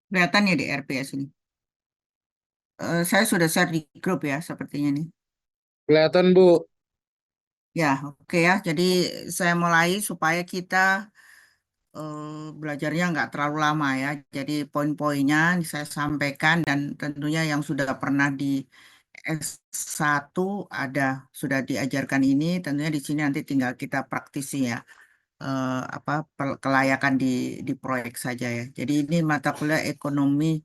Kelihatan ya di RPS ini. Saya sudah share di grup ya sepertinya nih. Kelihatan, Bu. Ya, oke ya. Jadi saya mulai supaya kita belajarnya nggak terlalu lama ya. Jadi poin-poinnya saya sampaikan dan tentunya yang sudah pernah di S1 ada sudah diajarkan ini. Tentunya di sini nanti tinggal kita praktisi ya. Apa kelayakan di proyek saja ya. Jadi ini mata kuliah ekonomi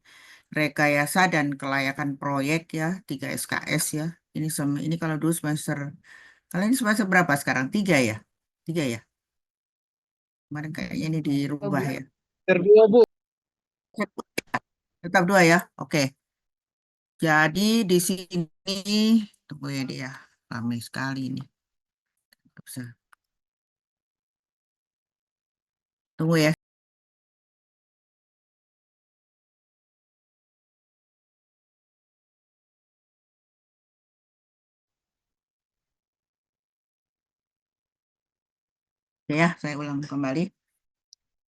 rekayasa dan kelayakan proyek ya, 3 SKS ya. Ini kalau dulu semester kalian ini semester berapa sekarang? Tiga ya? Tiga ya? Kemarin kayaknya ini dirubah Bu. ya. R2, Bu. Tetap dua ya? Oke. Jadi di sini tunggu ya dia. Ramai sekali ini. Bisa. Tunggu ya. Ya, saya ulang kembali.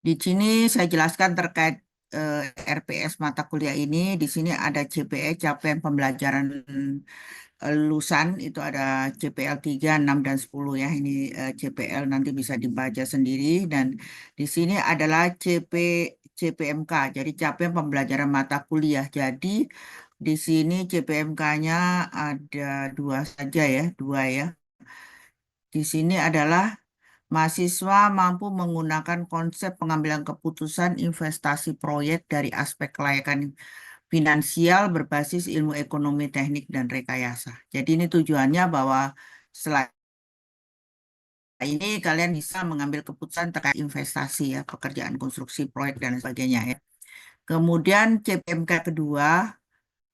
Di sini saya jelaskan terkait eh, RPS mata kuliah ini. Di sini ada CPE, capaian pembelajaran lulusan itu ada CPL 3, 6, dan 10 ya. Ini CPL nanti bisa dibaca sendiri. Dan di sini adalah CPMK, jadi capaian pembelajaran mata kuliah. Jadi di sini CPMK-nya ada dua saja ya, dua ya. Di sini adalah mahasiswa mampu menggunakan konsep pengambilan keputusan investasi proyek dari aspek kelayakan finansial berbasis ilmu ekonomi teknik dan rekayasa. Jadi ini tujuannya bahwa selain ini kalian bisa mengambil keputusan terkait investasi ya, pekerjaan konstruksi proyek dan sebagainya ya. Kemudian CPMK kedua,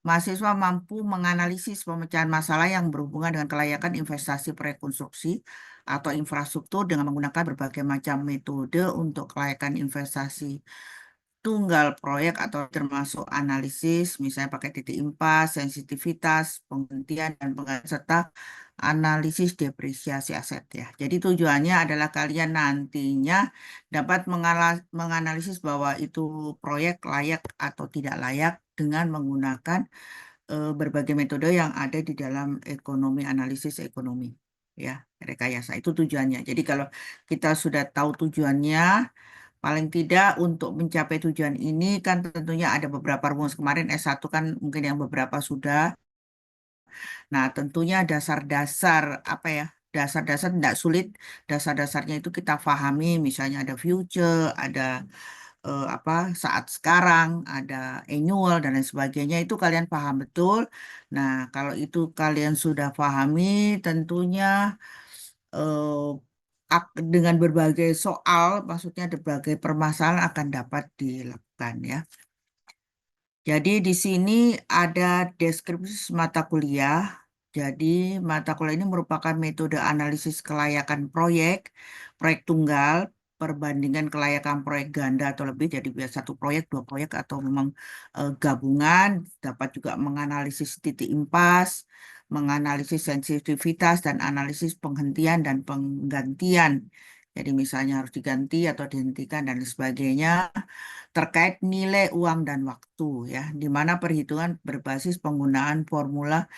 mahasiswa mampu menganalisis pemecahan masalah yang berhubungan dengan kelayakan investasi proyek konstruksi atau infrastruktur dengan menggunakan berbagai macam metode untuk kelayakan investasi tunggal proyek atau termasuk analisis, misalnya pakai titik impas, sensitivitas, penghentian, dan serta analisis depresiasi aset ya. Jadi tujuannya adalah kalian nantinya dapat menganalisis bahwa itu proyek layak atau tidak layak dengan menggunakan berbagai metode yang ada di dalam ekonomi, analisis ekonomi ya, rekayasa. Itu tujuannya. Jadi kalau kita sudah tahu tujuannya, paling tidak untuk mencapai tujuan ini kan tentunya ada beberapa rumus. Kemarin S1 kan mungkin yang beberapa sudah. Nah, tentunya dasar-dasar apa ya? Dasar-dasar tidak sulit. Dasar-dasarnya itu kita pahami. Misalnya ada future, ada apa saat sekarang, ada annual dan lain sebagainya. Itu kalian paham betul. Nah, kalau itu kalian sudah pahami, tentunya eh, dengan berbagai soal, maksudnya berbagai permasalahan akan dapat dilakukan ya. Jadi di sini ada deskripsi mata kuliah. Jadi mata kuliah ini merupakan metode analisis kelayakan proyek, proyek tunggal, perbandingan kelayakan proyek ganda atau lebih. Jadi biasa satu proyek, dua proyek atau memang gabungan. Dapat juga menganalisis titik impas, menganalisis sensitivitas dan analisis penghentian dan penggantian. Jadi misalnya harus diganti atau dihentikan dan sebagainya terkait nilai uang dan waktu ya, di mana perhitungan berbasis penggunaan formula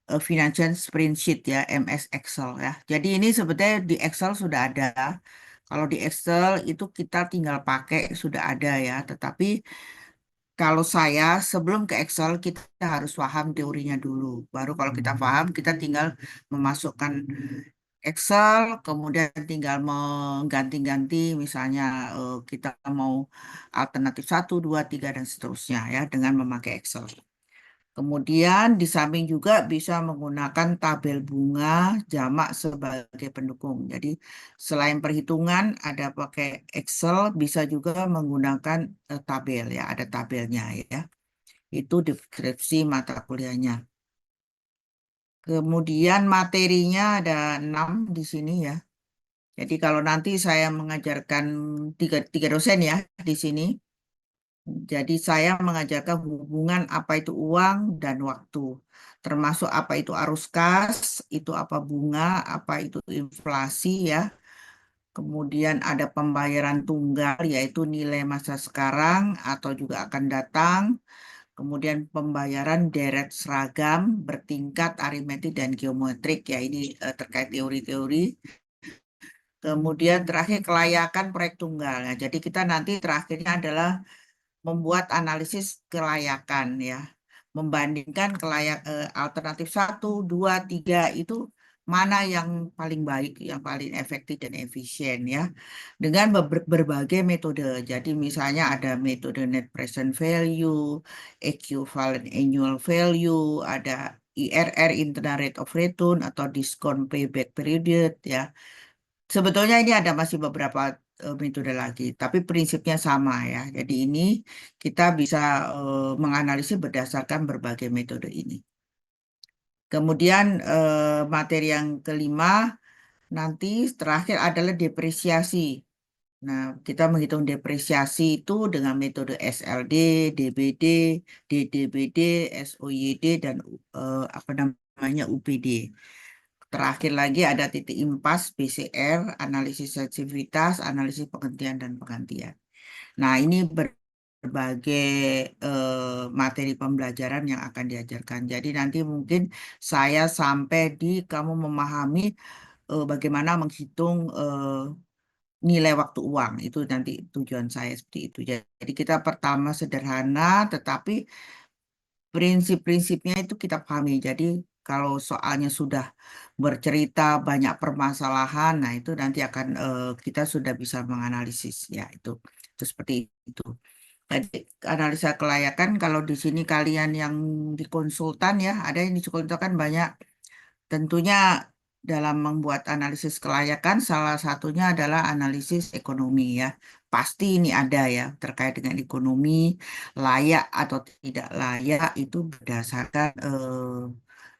Financial Spreadsheet ya, MS Excel ya. Jadi ini sebetulnya di Excel sudah ada. Kalau di Excel itu kita tinggal pakai sudah ada ya, tetapi kalau saya sebelum ke Excel kita harus paham teorinya dulu. Baru kalau kita paham kita tinggal memasukkan Excel, kemudian tinggal mengganti-ganti, misalnya kita mau alternatif satu, 2, 3, dan seterusnya ya dengan memakai Excel. Kemudian di samping juga bisa menggunakan tabel bunga jamak sebagai pendukung. Jadi selain perhitungan ada pakai Excel, bisa juga menggunakan tabel ya, ada tabelnya ya. Itu deskripsi mata kuliahnya. Kemudian materinya ada 6 di sini ya. Jadi kalau nanti saya mengajarkan tiga dosen ya di sini, jadi saya mengajarkan hubungan apa itu uang dan waktu, termasuk apa itu arus kas, itu apa bunga, apa itu inflasi ya. Kemudian ada pembayaran tunggal, yaitu nilai masa sekarang atau juga akan datang. Kemudian pembayaran deret seragam bertingkat aritmetik dan geometrik, ya ini terkait teori-teori. Kemudian terakhir kelayakan proyek tunggal. Nah, jadi kita nanti terakhirnya adalah membuat analisis kelayakan ya, membandingkan alternatif satu, dua, tiga itu mana yang paling baik, yang paling efektif dan efisien ya, dengan berbagai metode. Jadi misalnya ada metode net present value, equivalent annual value, ada IRR internal rate of return atau discount payback period ya. Sebetulnya ini ada masih beberapa metode lagi, tapi prinsipnya sama ya. Jadi ini kita bisa menganalisis berdasarkan berbagai metode ini. Kemudian materi yang kelima nanti terakhir adalah depresiasi. Nah, kita menghitung depresiasi itu dengan metode SLD, DBD, DDBD, SOYD, dan apa namanya UPD. Terakhir lagi ada titik impas, PCR, analisis sensitivitas, analisis penghentian dan penggantian. Nah, ini berbagai materi pembelajaran yang akan diajarkan. Jadi nanti mungkin saya sampai di kamu memahami bagaimana menghitung nilai waktu uang. Itu nanti tujuan saya seperti itu. Jadi kita pertama sederhana, tetapi prinsip-prinsipnya itu kita pahami. Jadi kalau soalnya sudah bercerita banyak permasalahan, nah itu nanti akan kita sudah bisa menganalisis ya itu seperti itu. Jadi analisa kelayakan kalau di sini kalian yang di konsultan ya, ada yang di konsultan banyak. Tentunya dalam membuat analisis kelayakan salah satunya adalah analisis ekonomi ya. Pasti ini ada ya terkait dengan ekonomi, layak atau tidak layak itu berdasarkan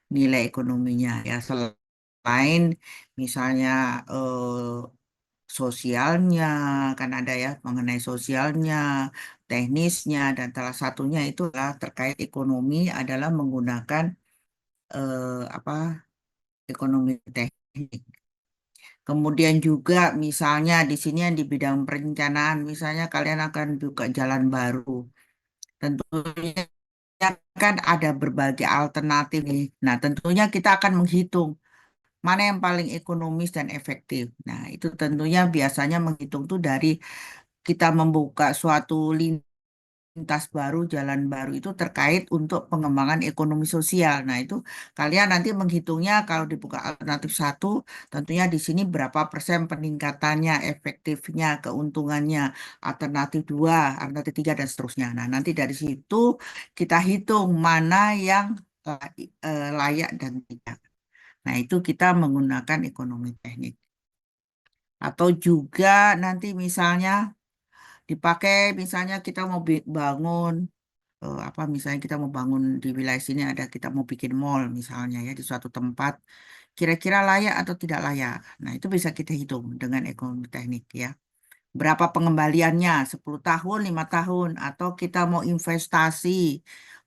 nilai ekonominya ya. Selain misalnya sosialnya, kan ada ya mengenai sosialnya, teknisnya, dan salah satunya itu adalah terkait ekonomi adalah menggunakan apa ekonomi teknik. Kemudian juga misalnya di sini yang di bidang perencanaan, misalnya kalian akan buka jalan baru. Tentunya kan ada berbagai alternatif nih. Nah, tentunya kita akan menghitung mana yang paling ekonomis dan efektif. Nah, itu tentunya biasanya menghitung tuh dari kita membuka suatu lintas baru, jalan baru itu terkait untuk pengembangan ekonomi sosial. Nah, itu kalian nanti menghitungnya kalau dibuka alternatif satu, tentunya di sini berapa persen peningkatannya, efektifnya, keuntungannya, alternatif dua, alternatif tiga, dan seterusnya. Nah, nanti dari situ kita hitung mana yang layak dan tidak. Nah, itu kita menggunakan ekonomi teknik. Atau juga nanti misalnya dipakai, misalnya kita mau bangun apa misalnya kita mau bangun di wilayah sini ada kita mau bikin mall misalnya ya di suatu tempat kira-kira layak atau tidak layak. Nah, itu bisa kita hitung dengan ekonomi teknik ya. Berapa pengembaliannya? 10 tahun, 5 tahun atau kita mau investasi,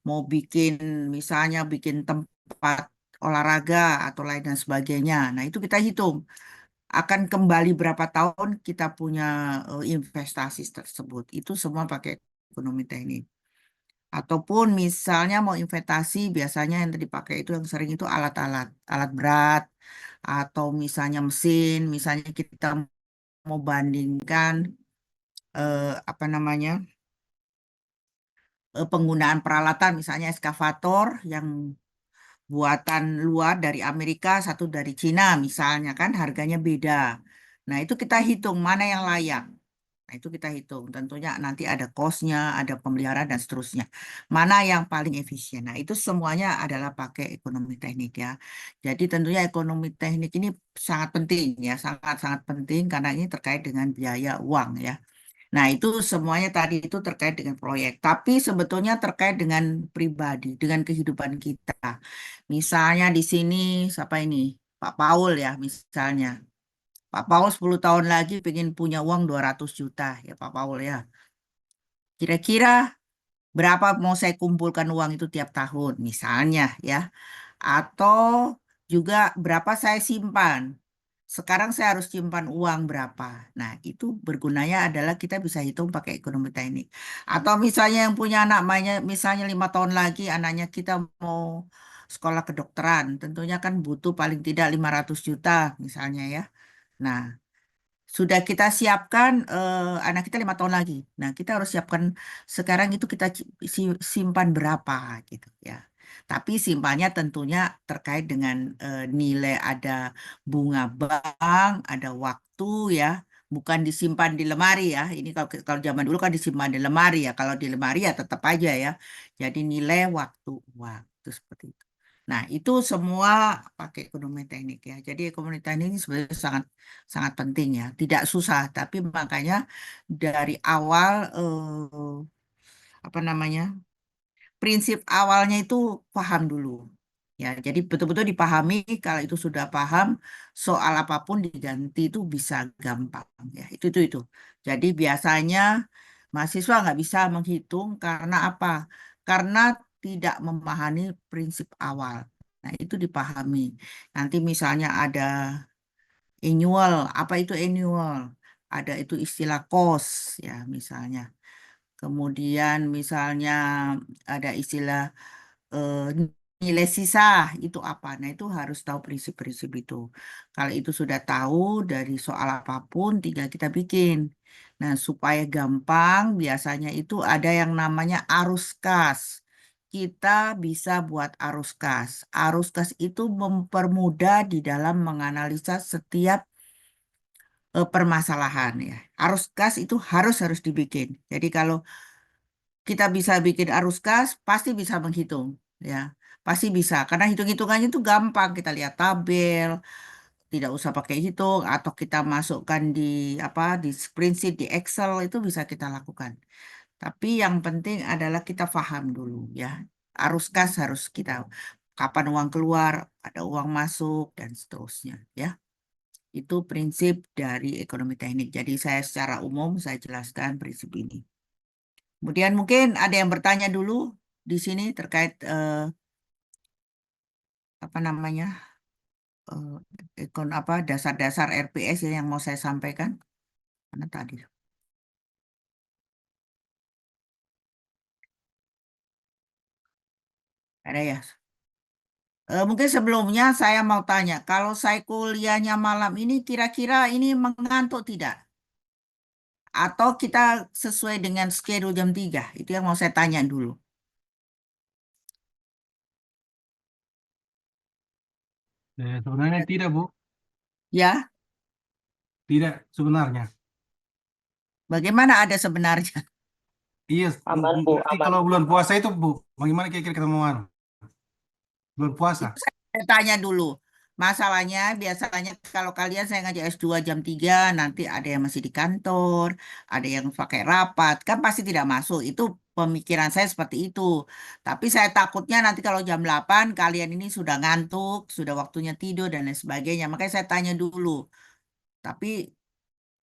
mau bikin misalnya bikin tempat olahraga atau lain dan sebagainya. Nah, itu kita hitung akan kembali berapa tahun kita punya investasi tersebut. Itu semua pakai ekonomi teknik. Ataupun misalnya mau investasi, biasanya yang dipakai itu yang sering itu alat-alat, alat berat, atau misalnya mesin, misalnya kita mau bandingkan apa namanya penggunaan peralatan, misalnya eskavator yang buatan luar dari Amerika, satu dari Cina, misalnya kan harganya beda. Nah, itu kita hitung mana yang layak. Nah, itu kita hitung. Tentunya nanti ada cost-nya, ada pemeliharaan, dan seterusnya. Mana yang paling efisien. Nah, itu semuanya adalah pakai ekonomi teknik ya. Jadi tentunya ekonomi teknik ini sangat penting ya, sangat-sangat penting karena ini terkait dengan biaya uang ya. Nah, itu semuanya tadi itu terkait dengan proyek. Tapi sebetulnya terkait dengan pribadi, dengan kehidupan kita. Misalnya di sini, siapa ini? Pak Paul ya, misalnya. Pak Paul 10 tahun lagi pengen punya uang 200 juta ya Pak Paul ya. Kira-kira berapa mau saya kumpulkan uang itu tiap tahun misalnya ya. Atau juga berapa saya simpan. sekarang saya harus simpan uang berapa. Nah, itu bergunanya adalah kita bisa hitung pakai ekonomi teknik. Atau misalnya yang punya anak, misalnya 5 tahun lagi anaknya kita mau sekolah kedokteran, tentunya kan butuh paling tidak 500 juta misalnya ya. Nah, sudah kita siapkan anak kita 5 tahun lagi. Nah, kita harus siapkan sekarang itu kita simpan berapa gitu ya. Tapi simpannya tentunya terkait dengan nilai ada bunga bank, ada waktu ya, bukan disimpan di lemari ya. Ini kalau zaman dulu kan disimpan di lemari ya. Kalau di lemari ya tetap aja ya. Jadi nilai waktu uang itu seperti itu. Nah, itu semua pakai ekonomi teknik ya. Jadi ekonomi teknik ini sebenarnya sangat sangat penting ya. Tidak susah, tapi makanya dari awal apa namanya? Prinsip awalnya itu paham dulu. Ya, jadi betul-betul dipahami kalau itu sudah paham soal apapun diganti itu bisa gampang ya. Itu. Jadi biasanya mahasiswa nggak bisa menghitung karena apa? Karena tidak memahami prinsip awal. Nah, itu dipahami. Nanti misalnya ada annual, apa itu annual? Ada itu istilah cost ya misalnya. Kemudian misalnya ada istilah eh, nilai sisa itu apa? Nah, itu harus tahu prinsip-prinsip itu. Kalau itu sudah tahu dari soal apapun, tinggal kita bikin. Nah, supaya gampang, biasanya itu ada yang namanya arus kas. Kita bisa buat arus kas. Arus kas itu mempermudah di dalam menganalisa setiap permasalahan ya. Arus kas itu harus harus dibikin. Jadi kalau kita bisa bikin arus kas, pasti bisa menghitung ya. Pasti bisa karena hitung-hitungannya itu gampang. Kita lihat tabel, tidak usah pakai hitung atau kita masukkan di apa di spreadsheet di Excel itu bisa kita lakukan. Tapi yang penting adalah kita paham dulu ya. Arus kas harus kita kapan uang keluar, ada uang masuk dan seterusnya ya. Itu prinsip dari ekonomi teknik. Jadi saya secara umum saya jelaskan prinsip ini. Kemudian mungkin ada yang bertanya dulu di sini terkait apa namanya apa dasar-dasar RPS yang mau saya sampaikan. Mana tadi? Ada ya. Mungkin sebelumnya saya mau tanya, kalau saya kuliahnya malam ini kira-kira ini mengantuk tidak? Atau kita sesuai dengan schedule jam 3? Itu yang mau saya tanya dulu. Sebenarnya tidak, Bu. Ya, Tidak sebenarnya. bagaimana ada sebenarnya? Iya, Aman, Bu, berarti aman. kalau bulan puasa itu, Bu, bagaimana kira-kira ketemuan? Bulan Itu puasa. saya tanya dulu. Masalahnya biasanya kalau kalian saya ngajak S2 jam 3 nanti ada yang masih di kantor, ada yang pakai rapat, kan pasti tidak masuk. Itu pemikiran saya seperti itu. Tapi saya takutnya nanti kalau jam 8 kalian ini sudah ngantuk, sudah waktunya tidur dan lain sebagainya. Makanya saya tanya dulu. Tapi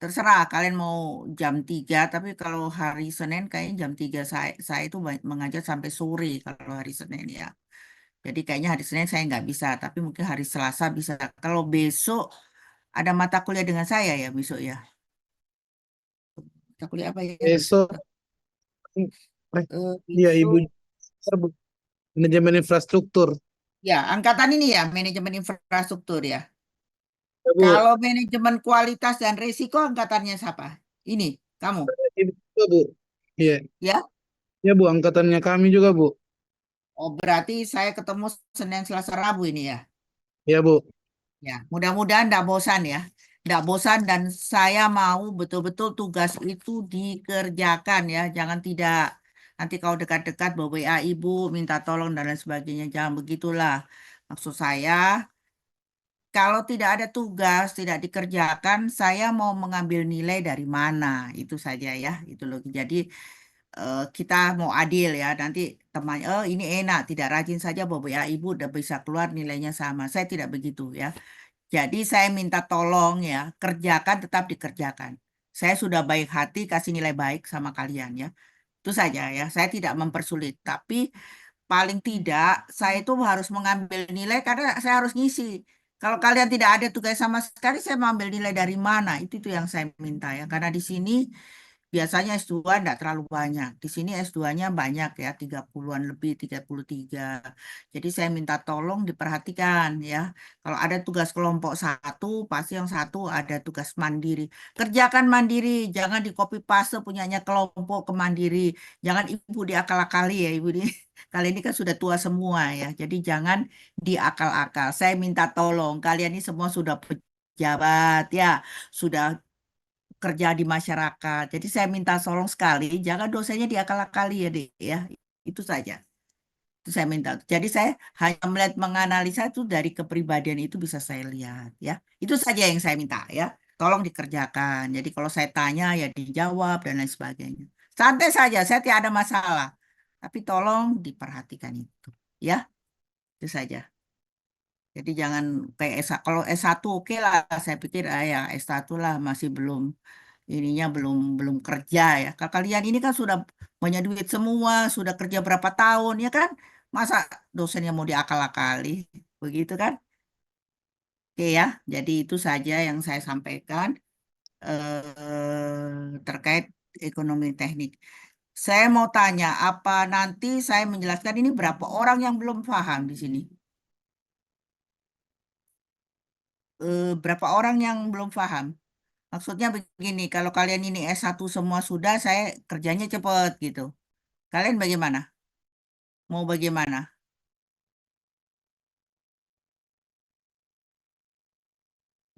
terserah kalian mau jam 3, tapi kalau hari Senin kayaknya jam 3 saya itu mengajar sampai sore kalau hari Senin ya. Jadi kayaknya hari Senin saya nggak bisa, tapi mungkin hari Selasa bisa. Kalau besok ada mata kuliah dengan saya ya besok ya. Mata kuliah apa ya besok? Besok, ya Ibu, Besok Bu, manajemen infrastruktur. ya angkatan ini ya manajemen infrastruktur ya. Ya, Bu. Kalau manajemen kualitas dan risiko angkatannya siapa? Ini kamu Ibu juga, Bu. Iya, ya. ya Bu, angkatannya kami juga, Bu. Oh berarti saya ketemu Senin Selasa Rabu ini ya. Ya, Bu. Ya, mudah-mudahan tidak bosan ya. Tidak bosan dan saya mau betul-betul tugas itu dikerjakan ya. Jangan tidak nanti kalau dekat-dekat bawa WA ibu minta tolong dan lain sebagainya. Jangan begitulah. Maksud saya, kalau tidak ada tugas, tidak dikerjakan, saya mau mengambil nilai dari mana? Itu saja ya. Itu loh. Jadi kita mau adil ya. Nanti temannya, oh ini enak, tidak rajin saja bawa WA ibu udah bisa keluar nilainya sama. Saya tidak begitu ya. Jadi saya minta tolong ya, kerjakan tetap dikerjakan. Saya sudah baik hati kasih nilai baik sama kalian ya. Itu saja ya. Saya tidak mempersulit, tapi paling tidak saya itu harus mengambil nilai karena saya harus ngisi. Kalau kalian tidak ada tugas sama sekali, saya mau ambil nilai dari mana? Itu yang saya minta ya. Karena di sini biasanya S2 enggak terlalu banyak. Di sini S2-nya banyak ya, 30-an lebih, 33. Jadi saya minta tolong diperhatikan ya. Kalau ada tugas kelompok satu, pasti yang satu ada tugas mandiri. Kerjakan mandiri, jangan di copy paste punyanya kelompok ke mandiri. Jangan ibu diakal-akali ya, ibu ini. Kali ini kan sudah tua semua ya. Jadi jangan diakal-akal. Saya minta tolong, kalian ini semua sudah pejabat ya, sudah kerja di masyarakat. Jadi saya minta tolong sekali, jangan dosennya diakal-akali ya, Dek, ya. Itu saja. Itu saya minta. Jadi saya hanya melihat menganalisa itu dari kepribadian itu bisa saya lihat ya. Itu saja yang saya minta ya. Tolong dikerjakan. Jadi kalau saya tanya ya dijawab dan lain sebagainya. Santai saja, saya tidak ada masalah. Tapi tolong diperhatikan itu ya. Itu saja. Jadi jangan kayak kalau S1 oke lah, saya pikir ya S1 lah masih belum ininya belum kerja ya. Kalau kalian ini kan sudah punya duit semua, sudah kerja berapa tahun ya kan? Masa dosennya mau diakal-akali, begitu kan? Oke ya, jadi itu saja yang saya sampaikan terkait ekonomi teknik. Saya mau tanya, apa nanti saya menjelaskan ini berapa orang yang belum paham di sini? Berapa orang yang belum paham? Maksudnya begini, kalau kalian ini S1 semua sudah, saya kerjanya cepet gitu. Kalian bagaimana? Mau bagaimana?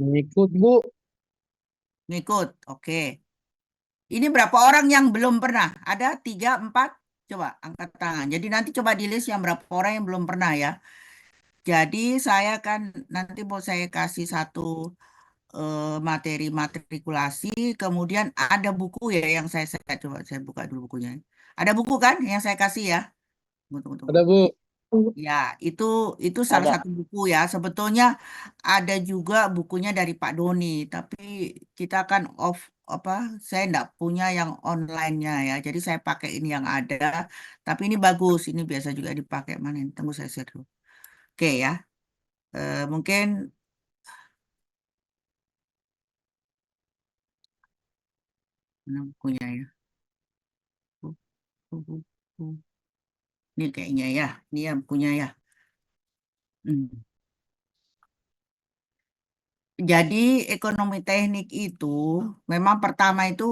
Ngikut, Bu. Ngikut, oke. Ini berapa orang yang belum pernah? Ada tiga, empat? Coba angkat tangan. Jadi nanti coba di list yang berapa orang yang belum pernah ya. Jadi saya kan nanti mau saya kasih satu materi matrikulasi, kemudian ada buku ya yang saya coba saya buka dulu bukunya. Ada buku kan yang saya kasih ya? Tunggu, tunggu, tunggu. Ada, Bu. Ya, itu salah Ada. satu buku ya. Sebetulnya ada juga bukunya dari Pak Doni, tapi kita kan off apa? Saya enggak punya yang online-nya ya. Jadi saya pakai ini yang ada. Tapi ini bagus, ini biasa juga dipakai. Mana ini? Tunggu saya share dulu. Oke ya. Mungkin mana bukunya ya? Buku, buku. Ini kayaknya ya. Ini ya bukunya ya. Hmm. Jadi ekonomi teknik itu memang pertama itu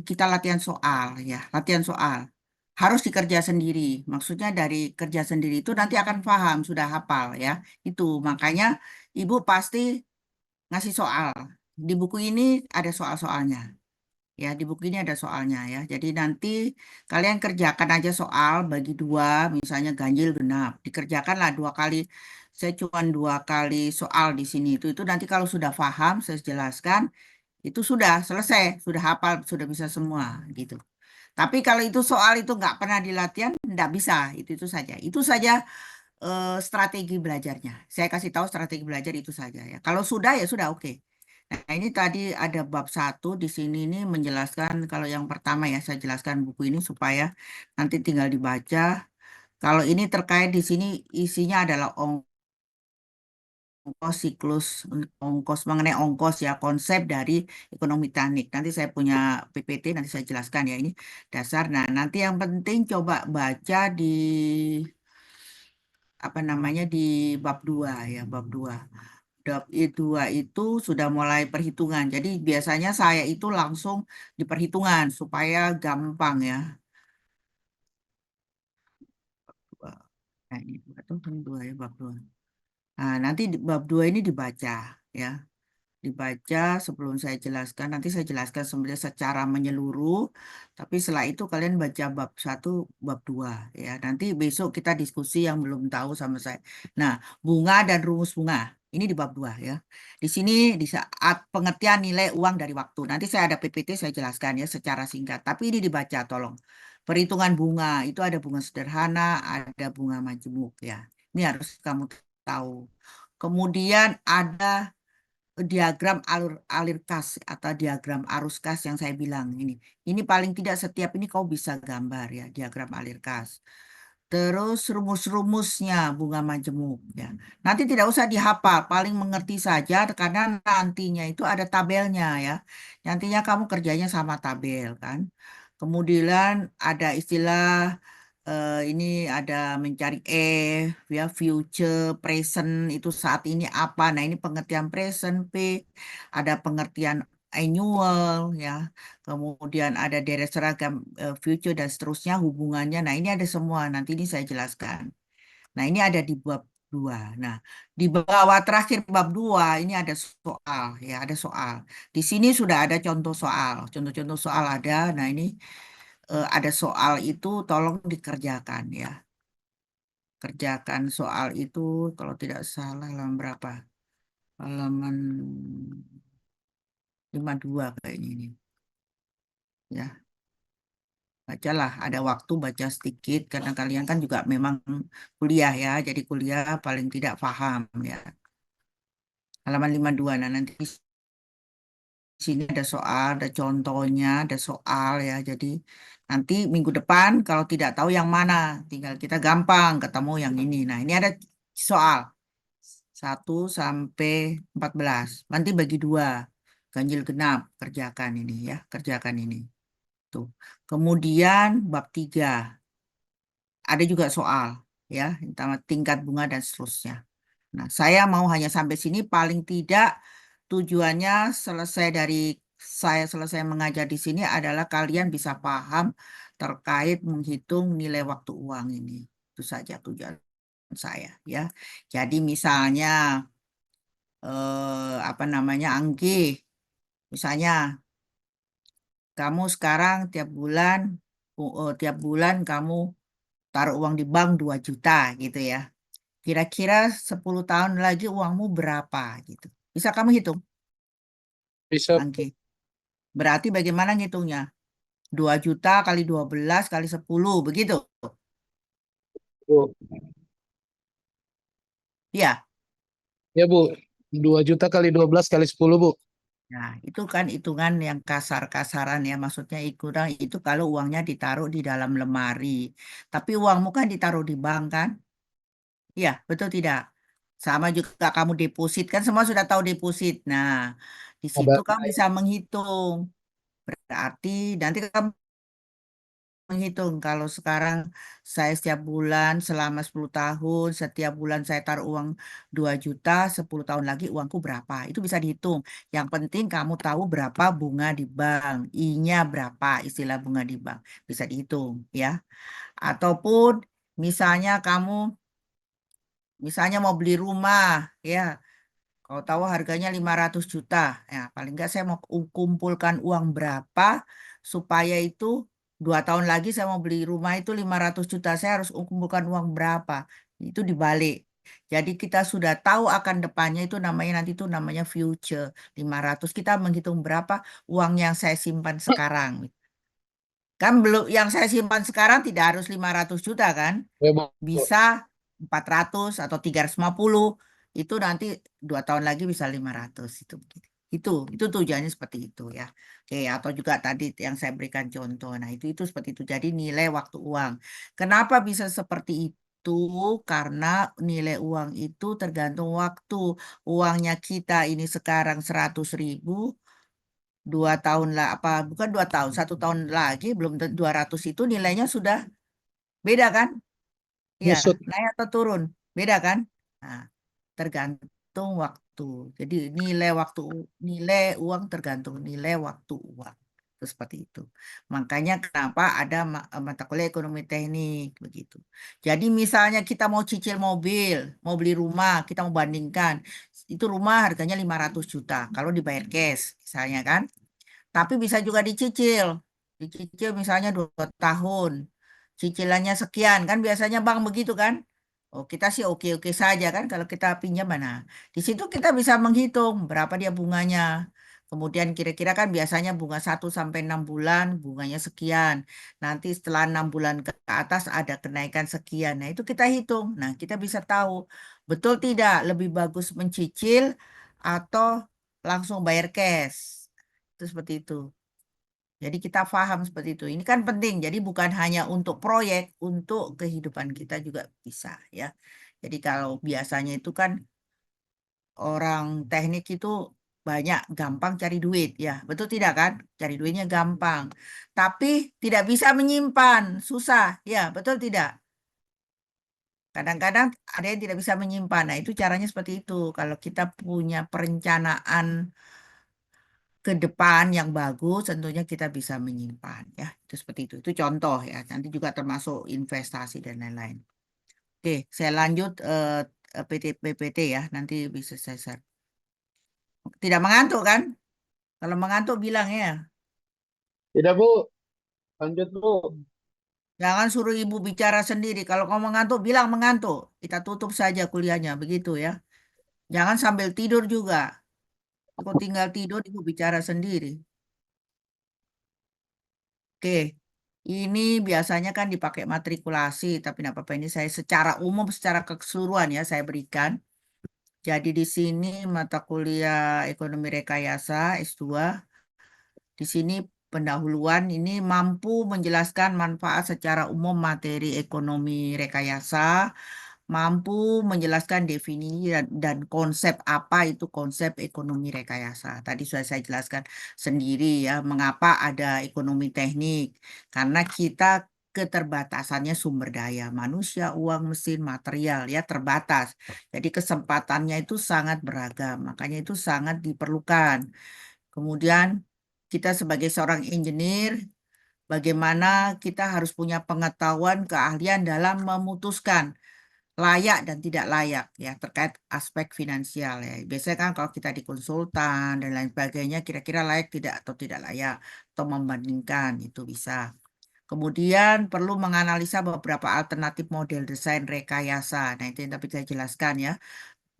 kita latihan soal ya, latihan soal. Harus dikerja sendiri. Maksudnya dari kerja sendiri itu nanti akan paham, sudah hafal ya. Itu makanya ibu pasti ngasih soal. Di buku ini ada soal-soalnya. Ya, di buku ini ada soalnya ya. Jadi nanti kalian kerjakan aja soal bagi dua, misalnya ganjil genap. Dikerjakanlah dua kali. Saya cuma dua kali soal di sini itu nanti kalau sudah paham, saya jelaskan, itu sudah selesai, sudah hafal, sudah bisa semua gitu. Tapi kalau itu soal itu nggak pernah dilatihan, nggak bisa. Itu saja. Itu saja strategi belajarnya. Saya kasih tahu strategi belajar itu saja ya. Kalau sudah ya sudah oke. Nah, ini tadi ada bab satu di sini ini menjelaskan kalau yang pertama ya saya jelaskan buku ini supaya nanti tinggal dibaca. Kalau ini terkait di sini isinya adalah ongkos siklus, ongkos mengenai ongkos ya konsep dari ekonomi teknik. Nanti saya punya PPT nanti saya jelaskan ya ini dasar. Nah, nanti yang penting coba baca di apa namanya di bab 2 ya, bab 2. Bab 2 itu sudah mulai perhitungan. Jadi biasanya saya itu langsung di perhitungan supaya gampang ya. Nah, ini dua tuh kan dua ya bab 2. Nah, nanti bab 2 ini dibaca ya. Dibaca sebelum saya jelaskan. Nanti saya jelaskan sebenarnya secara menyeluruh, tapi setelah itu kalian baca bab satu, bab 2 ya. Nanti besok kita diskusi yang belum tahu sama saya. Nah, bunga dan rumus bunga. Ini di bab 2 ya. Di sini di saat pengertian nilai uang dari waktu. Nanti saya ada PPT saya jelaskan ya secara singkat. Tapi ini dibaca tolong. Perhitungan bunga itu ada bunga sederhana, ada bunga majemuk ya. Ini harus kamu tahu. Kemudian ada diagram alur alir kas atau diagram arus kas yang saya bilang ini. Ini paling tidak setiap ini kau bisa gambar ya diagram alir kas. terus rumus-rumusnya bunga majemuk ya. Nanti tidak usah dihafal, paling mengerti saja karena nantinya itu ada tabelnya ya. Nantinya kamu kerjanya sama tabel kan. Kemudian ada istilah ini ada mencari ya future, present itu saat ini apa. Nah, ini pengertian present P, ada pengertian annual ya. Kemudian ada deret seragam future dan seterusnya hubungannya. Nah, ini ada semua. Nanti ini saya jelaskan. Nah, ini ada di bab 2. Nah, di bawah terakhir bab 2 ini ada soal ya, ada soal. Di sini sudah ada contoh soal. Contoh-contoh soal ada. Nah, ini ada soal itu tolong dikerjakan ya. Kerjakan soal itu kalau tidak salah halaman berapa? Halaman 52 kayaknya ini. Ya, bacalah, ada waktu baca sedikit karena kalian kan juga memang kuliah ya, jadi kuliah paling tidak paham ya. Halaman 52. Nah, nanti di sini ada soal, ada contohnya, ada soal ya. Jadi nanti minggu depan kalau tidak tahu yang mana, tinggal kita gampang ketemu yang ini. Nah, ini ada soal 1 sampai 14. Nanti bagi dua, ganjil genap, kerjakan ini ya, kerjakan ini. Tuh. Kemudian bab 3 ada juga soal ya, tentang tingkat bunga dan seterusnya. Nah, saya mau hanya sampai sini paling tidak tujuannya selesai dari saya selesai mengajar di sini adalah kalian bisa paham terkait menghitung nilai waktu uang ini. Itu saja tujuan saya ya. Jadi misalnya apa namanya Anggi, misalnya kamu sekarang tiap bulan kamu taruh uang di bank 2 juta gitu ya. Kira-kira 10 tahun lagi uangmu berapa gitu. Bisa kamu hitung, Bisa, Anggi. Berarti bagaimana ngitungnya? 2 juta kali 12 kali 10 begitu. Bu. Ya. Ya, Bu. 2 juta kali 12 kali 10, Bu. Nah, itu kan hitungan yang kasar-kasaran ya. Maksudnya ikutan itu kalau uangnya ditaruh di dalam lemari. Tapi uangmu kan ditaruh di bank kan? Iya, betul tidak? Sama juga kamu deposit kan semua sudah tahu deposit. Nah, di situ Ada. kamu bisa menghitung. Berarti nanti kamu menghitung kalau sekarang saya setiap bulan selama 10 tahun, setiap bulan saya taruh uang 2 juta, 10 tahun lagi uangku berapa. Itu bisa dihitung. Yang penting kamu tahu berapa bunga di bank, I-nya berapa istilah bunga di bank. Bisa dihitung ya. Ataupun misalnya kamu misalnya mau beli rumah ya. Kalau tahu harganya 500 juta, ya paling nggak saya mau kumpulkan uang berapa supaya itu 2 tahun lagi saya mau beli rumah itu 500 juta. Saya harus kumpulkan uang berapa. Itu dibalik. Jadi kita sudah tahu akan depannya itu namanya nanti itu namanya future 500. Kita menghitung berapa uang yang saya simpan sekarang. Kan belum yang saya simpan sekarang tidak harus 500 juta kan? Ya, Bu. Bisa 400 atau 350 itu nanti 2 tahun lagi bisa 500 itu tujuannya seperti itu ya. Oke, atau juga tadi yang saya berikan contoh. Nah, itu seperti itu. Jadi nilai waktu uang. Kenapa bisa seperti itu? Karena nilai uang itu tergantung waktu. Uangnya kita ini sekarang 100.000, 2 tahun lah apa bukan 2 tahun, 1 tahun lagi belum 200 itu nilainya sudah beda kan? Iya, Nyusut. naik atau turun, beda kan? Nah, tergantung waktu. Jadi nilai uang tergantung nilai waktu uang. Itu seperti itu. Makanya kenapa ada mata kuliah ekonomi teknik begitu. Jadi misalnya kita mau cicil mobil, mau beli rumah, kita mau bandingkan. Itu rumah harganya 500 juta kalau dibayar cash misalnya kan. Tapi bisa juga dicicil. Dicicil misalnya 2 tahun. Cicilannya sekian. Kan biasanya bank begitu kan. Oh, kita sih oke-oke saja kan kalau kita pinjam mana. Di situ kita bisa menghitung berapa dia bunganya. Kemudian kira-kira kan biasanya bunga 1 sampai 6 bulan bunganya sekian. Nanti setelah 6 bulan ke atas ada kenaikan sekian. Nah itu kita hitung. Nah kita bisa tahu betul tidak lebih bagus mencicil atau langsung bayar cash. Itu seperti itu. Jadi kita paham seperti itu. Ini kan penting. Jadi bukan hanya untuk proyek, untuk kehidupan kita juga bisa ya. Jadi kalau biasanya itu kan orang teknik itu banyak gampang cari duit ya. Betul tidak kan? Cari duitnya gampang. Tapi tidak bisa menyimpan, susah. Ya, betul tidak? Kadang-kadang ada yang tidak bisa menyimpan. Nah, itu caranya seperti itu. Kalau kita punya perencanaan ke depan yang bagus, tentunya kita bisa menyimpan ya. Itu seperti itu. Itu contoh ya. Nanti juga termasuk investasi dan lain-lain. Oke, saya lanjut PT PPT ya. Nanti bisa saya share. Tidak mengantuk kan? Kalau mengantuk bilang ya. Tidak, Bu. Lanjut, Bu. Jangan suruh ibu bicara sendiri. Kalau kamu mengantuk, bilang mengantuk. Kita tutup saja kuliahnya, begitu ya. Jangan sambil tidur juga. Kau tinggal tidur, ibu bicara sendiri. Oke, ini biasanya kan dipakai matrikulasi, tapi tidak apa-apa ini saya secara umum, secara keseluruhan ya saya berikan. Jadi di sini mata kuliah Ekonomi Rekayasa S2, di sini pendahuluan ini mampu menjelaskan manfaat secara umum materi ekonomi rekayasa, mampu menjelaskan definisi dan konsep apa itu konsep ekonomi rekayasa. Tadi sudah saya jelaskan sendiri ya, mengapa ada ekonomi teknik. Karena kita keterbatasannya sumber daya manusia, uang, mesin, material ya terbatas. Jadi kesempatannya itu sangat beragam, makanya itu sangat diperlukan. Kemudian kita sebagai seorang engineer, bagaimana kita harus punya pengetahuan, keahlian dalam memutuskan layak dan tidak layak ya terkait aspek finansial ya. Biasanya kan kalau kita di konsultan dan lain sebagainya kira-kira layak tidak atau tidak layak atau membandingkan itu bisa. Kemudian perlu menganalisa beberapa alternatif model desain rekayasa. Nah, itu yang tapi saya jelaskan ya.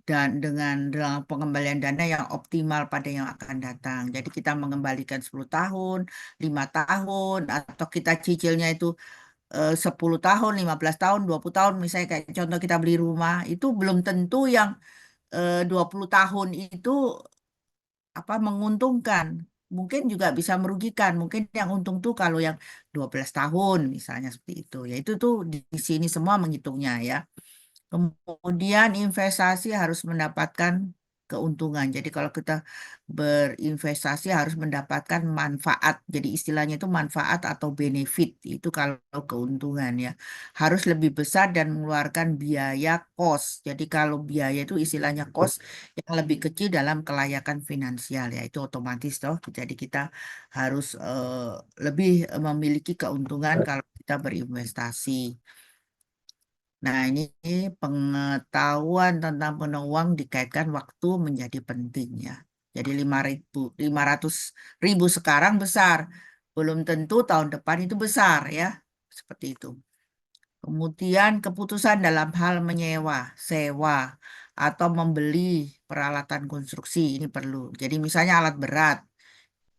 Dan dengan pengembalian dana yang optimal pada yang akan datang. Jadi kita mengembalikan 10 tahun, 5 tahun, atau kita cicilnya itu 10 tahun, 15 tahun, 20 tahun, misalnya kayak contoh kita beli rumah, itu belum tentu yang 20 tahun itu apa menguntungkan. Mungkin juga bisa merugikan. Mungkin yang untung tuh kalau yang 12 tahun misalnya seperti itu. Ya itu tuh di sini semua menghitungnya ya. Kemudian investasi harus mendapatkan keuntungan. Jadi kalau kita berinvestasi harus mendapatkan manfaat. Jadi istilahnya itu manfaat atau benefit. Itu kalau keuntungan ya. Harus lebih besar dan mengeluarkan biaya cost. Jadi kalau biaya itu istilahnya cost yang lebih kecil dalam kelayakan finansial ya. Itu otomatis toh. Jadi kita harus lebih memiliki keuntungan kalau kita berinvestasi. Nah, ini pengetahuan tentang peluang dikaitkan waktu menjadi penting ya. Jadi 500.000 sekarang besar. Belum tentu tahun depan itu besar ya. Seperti itu. Kemudian keputusan dalam hal menyewa, sewa, atau membeli peralatan konstruksi ini perlu. Jadi misalnya alat berat.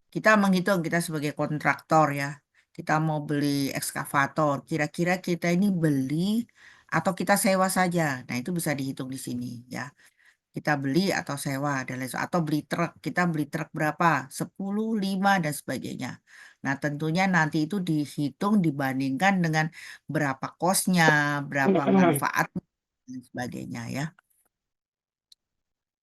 Kita menghitung kita sebagai kontraktor ya. Kita mau beli ekskavator. Kira-kira kita ini beli atau kita sewa saja. Nah, itu bisa dihitung di sini ya. Kita beli atau sewa dan lain atau beli truk. Kita beli truk berapa? 10, 5 dan sebagainya. Nah, tentunya nanti itu dihitung dibandingkan dengan berapa kosnya, berapa manfaat dan sebagainya ya.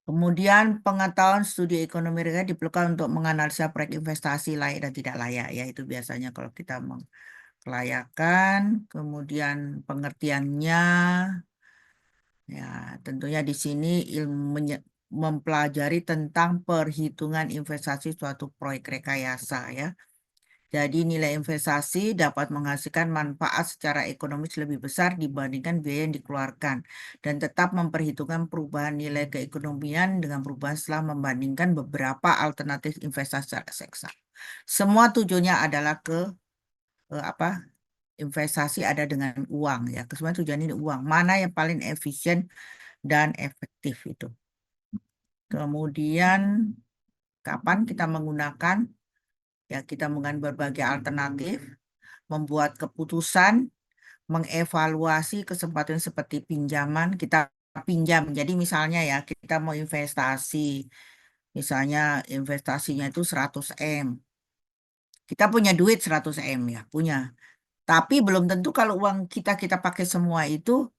Kemudian pengetahuan studi ekonomi real diperlukan untuk menganalisa proyek investasi layak dan tidak layak ya itu biasanya kalau kita kelayakan, kemudian pengertiannya ya tentunya di sini ilmu mempelajari tentang perhitungan investasi suatu proyek rekayasa ya. Jadi nilai investasi dapat menghasilkan manfaat secara ekonomis lebih besar dibandingkan biaya yang dikeluarkan dan tetap memperhitungkan perubahan nilai keekonomian dengan perubahan setelah membandingkan beberapa alternatif investasi secara seksa. Semua tujuannya adalah apa? Investasi ada dengan uang ya. Semua tujuan ini uang. Mana yang paling efisien dan efektif itu. Kemudian kapan kita menggunakan ya kita menggunakan berbagai alternatif membuat keputusan, mengevaluasi kesempatan seperti pinjaman, kita pinjam. Jadi misalnya ya, kita mau investasi, misalnya investasinya itu 100 M. Kita punya duit 100 M ya, punya. Tapi belum tentu kalau uang kita pakai semua itu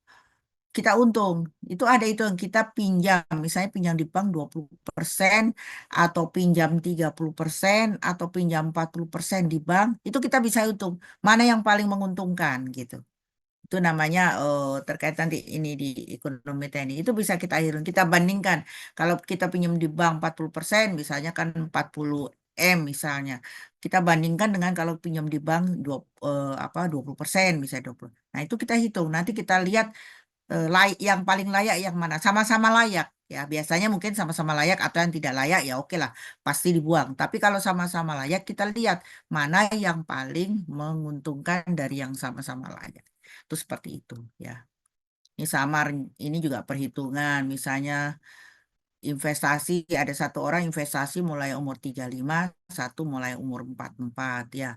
kita untung. Itu ada itu yang kita pinjam, misalnya pinjam di bank 20% atau pinjam 30% atau pinjam 40% di bank, itu kita bisa untung. Mana yang paling menguntungkan gitu. Itu namanya terkait nanti ini di ekonomi teknik. Itu bisa kita akhirkan. Kita bandingkan. Kalau kita pinjam di bank 40%, misalnya kan 40 M misalnya. Kita bandingkan dengan kalau pinjam di bank 20%, misalnya 20. Nah, itu kita hitung. Nanti kita lihat yang paling layak yang mana. Sama-sama layak. Ya, biasanya mungkin sama-sama layak atau yang tidak layak ya oke lah, pasti dibuang. Tapi kalau sama-sama layak, kita lihat mana yang paling menguntungkan dari yang sama-sama layak. Itu seperti itu ya. Ini sama ini juga perhitungan. Misalnya investasi ada satu orang investasi mulai umur 35, satu mulai umur 44 ya.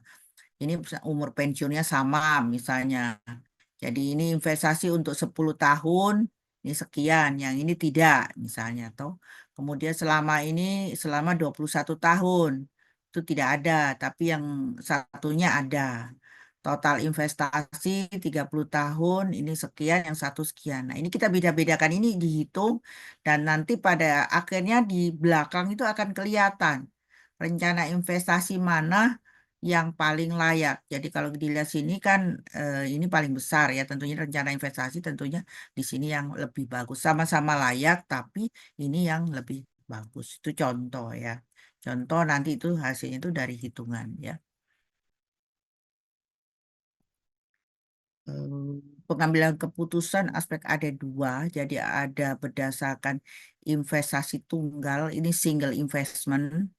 Ini umur pensiunnya sama misalnya. Jadi ini investasi untuk 10 tahun, ini sekian, yang ini tidak misalnya. Toh. Kemudian selama 21 tahun, itu tidak ada, tapi yang satunya ada. Total investasi 30 tahun, ini sekian, yang satu sekian. Nah ini kita beda-bedakan, ini dihitung, dan nanti pada akhirnya di belakang itu akan kelihatan rencana investasi mana yang paling layak. Jadi kalau dilihat sini kan ini paling besar ya, tentunya rencana investasi tentunya di sini yang lebih bagus. Sama-sama layak tapi ini yang lebih bagus. Itu contoh ya. Contoh nanti itu hasilnya itu dari hitungan ya. Pengambilan keputusan aspek ada dua, jadi ada berdasarkan investasi tunggal, ini single investment.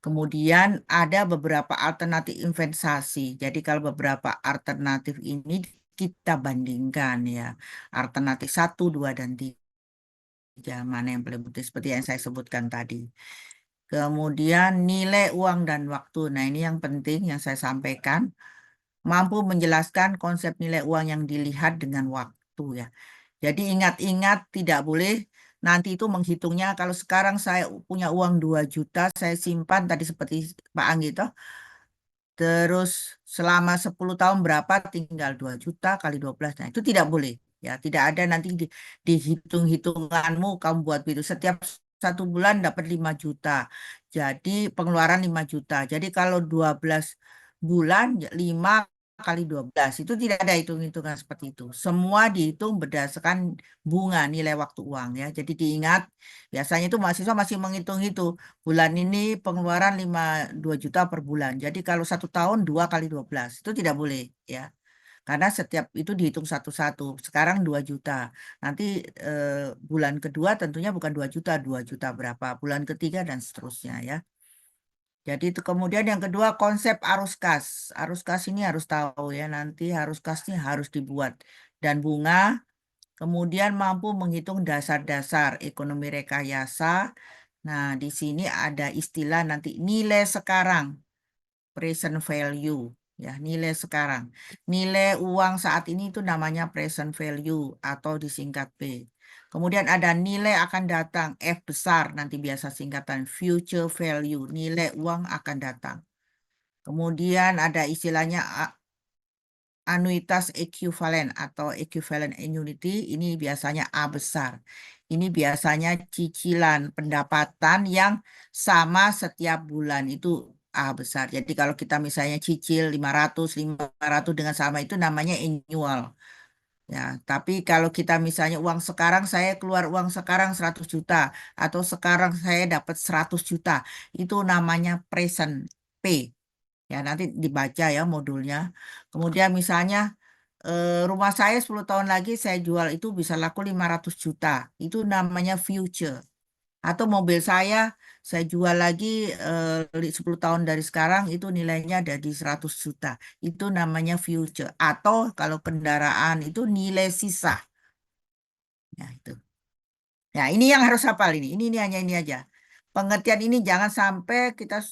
Kemudian ada beberapa alternatif investasi. Jadi kalau beberapa alternatif ini kita bandingkan ya. Alternatif satu, 2, dan 3. Mana yang paling penting seperti yang saya sebutkan tadi. Kemudian nilai uang dan waktu. Nah ini yang penting yang saya sampaikan. Mampu menjelaskan konsep nilai uang yang dilihat dengan waktu ya. Jadi ingat-ingat tidak boleh nanti itu menghitungnya kalau sekarang saya punya uang 2 juta saya simpan tadi seperti Pak Anggi toh. Terus selama 10 tahun berapa tinggal 2 juta kali 12. Nah, itu tidak boleh. Ya, tidak ada nanti di hitung-hitunganmu kamu buat itu. Setiap 1 bulan dapat 5 juta. Jadi pengeluaran 5 juta. Jadi kalau 12 bulan 5 kali 12 itu tidak ada hitung-hitungan seperti itu. Semua dihitung berdasarkan bunga nilai waktu uang ya. Jadi diingat biasanya itu mahasiswa masih menghitung itu bulan ini pengeluaran 2 juta per bulan. Jadi kalau 1 tahun 2 kali 12 itu tidak boleh ya. Karena setiap itu dihitung satu-satu. Sekarang 2 juta. Nanti bulan kedua tentunya bukan 2 juta, 2 juta berapa. Bulan ketiga dan seterusnya ya. Jadi itu kemudian yang kedua konsep arus kas. Arus kas ini harus tahu ya. Nanti arus kasnya harus dibuat. Dan bunga kemudian mampu menghitung dasar-dasar ekonomi rekayasa. Nah, di sini ada istilah nanti nilai sekarang, present value, ya, nilai sekarang. Nilai uang saat ini itu namanya present value atau disingkat P. Kemudian ada nilai akan datang, F besar, nanti biasa singkatan future value, nilai uang akan datang. Kemudian ada istilahnya anuitas ekuivalen atau equivalent annuity ini biasanya A besar. Ini biasanya cicilan pendapatan yang sama setiap bulan itu A besar. Jadi kalau kita misalnya cicil 500 dengan sama itu namanya annual. Ya, tapi kalau kita misalnya uang sekarang saya keluar uang sekarang 100 juta atau sekarang saya dapat 100 juta itu namanya present P. Ya, nanti dibaca ya modulnya. Kemudian misalnya rumah saya 10 tahun lagi saya jual itu bisa laku 500 juta. Itu namanya future. Atau mobil saya jual lagi 10 tahun dari sekarang itu nilainya ada di 100 juta. Itu namanya future. Atau kalau kendaraan itu nilai sisa. Ya, itu. Ya, ini yang harus hafal ini hanya ini aja. Pengertian ini jangan sampai kita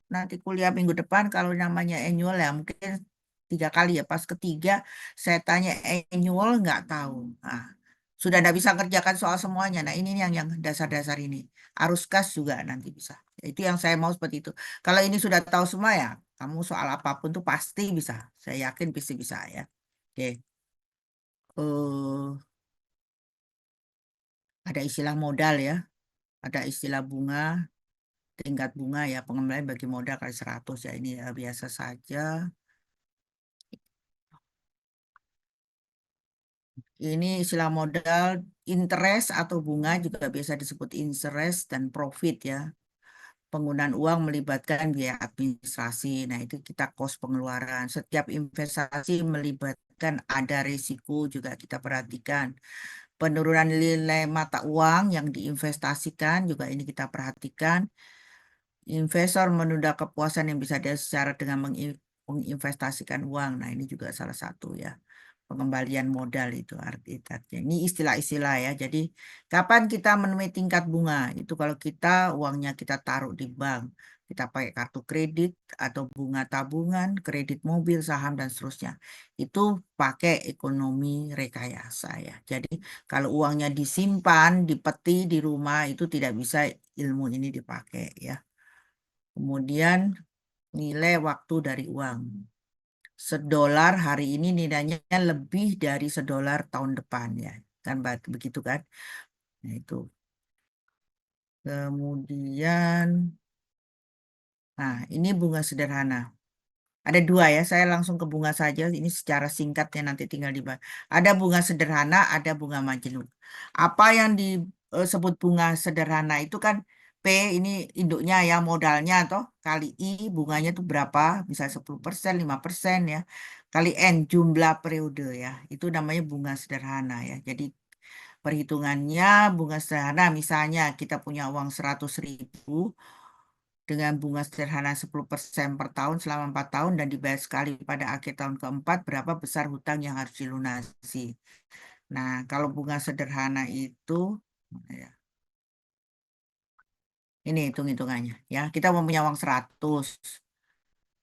nanti kuliah minggu depan kalau namanya annual ya mungkin 3 kali ya. Pas ketiga saya tanya annual nggak tahu. Nah, sudah tidak bisa kerjakan soal semuanya. Nah, ini yang dasar-dasar ini. Arus kas juga nanti bisa. Itu yang saya mau seperti itu. Kalau ini sudah tahu semua ya Kamu soal apapun tuh pasti bisa. Saya yakin pasti bisa ya. Oke. eh ada istilah modal ya. Ada istilah bunga, tingkat bunga ya. Pengembalian bagi modal kali 100 ya. Ini ya, biasa saja. Ini istilah modal, interest atau bunga juga biasa disebut interest dan profit ya. Penggunaan uang melibatkan biaya administrasi. Nah, itu kita cost pengeluaran. Setiap investasi melibatkan ada risiko juga kita perhatikan. Penurunan nilai mata uang yang diinvestasikan juga ini kita perhatikan. Investor menunda kepuasan yang bisa dia secara dengan menginvestasikan uang. Nah, ini juga salah satu ya. Pengembalian modal itu artinya. Ini istilah-istilah ya. Jadi, kapan kita menemui tingkat bunga? Itu kalau kita uangnya kita taruh di bank, kita pakai kartu kredit atau bunga tabungan, kredit mobil, saham dan seterusnya. Itu pakai ekonomi rekayasa ya. Jadi, kalau uangnya disimpan, di peti di rumah itu tidak bisa ilmu ini dipakai ya. Kemudian nilai waktu dari uang. $1 hari ini nilainya lebih dari $1 tahun depan ya. Kan begitu kan? Nah, itu. Kemudian, nah ini bunga sederhana. Ada dua ya, saya langsung ke bunga saja. Ini secara singkatnya nanti tinggal dibahas. Ada bunga sederhana, ada bunga majemuk. Apa yang disebut bunga sederhana itu kan P ini induknya ya modalnya toh kali I bunganya itu berapa? Bisa 10%, 5% ya. Kali N jumlah periode ya. Itu namanya bunga sederhana ya. Jadi perhitungannya bunga sederhana misalnya kita punya uang 100.000 dengan bunga sederhana 10% per tahun selama 4 tahun dan dibayar sekali pada akhir tahun keempat, berapa besar hutang yang harus dilunasi. Nah, kalau bunga sederhana itu, ya, ini hitung-hitungannya. Ya, kita mempunyai uang 100,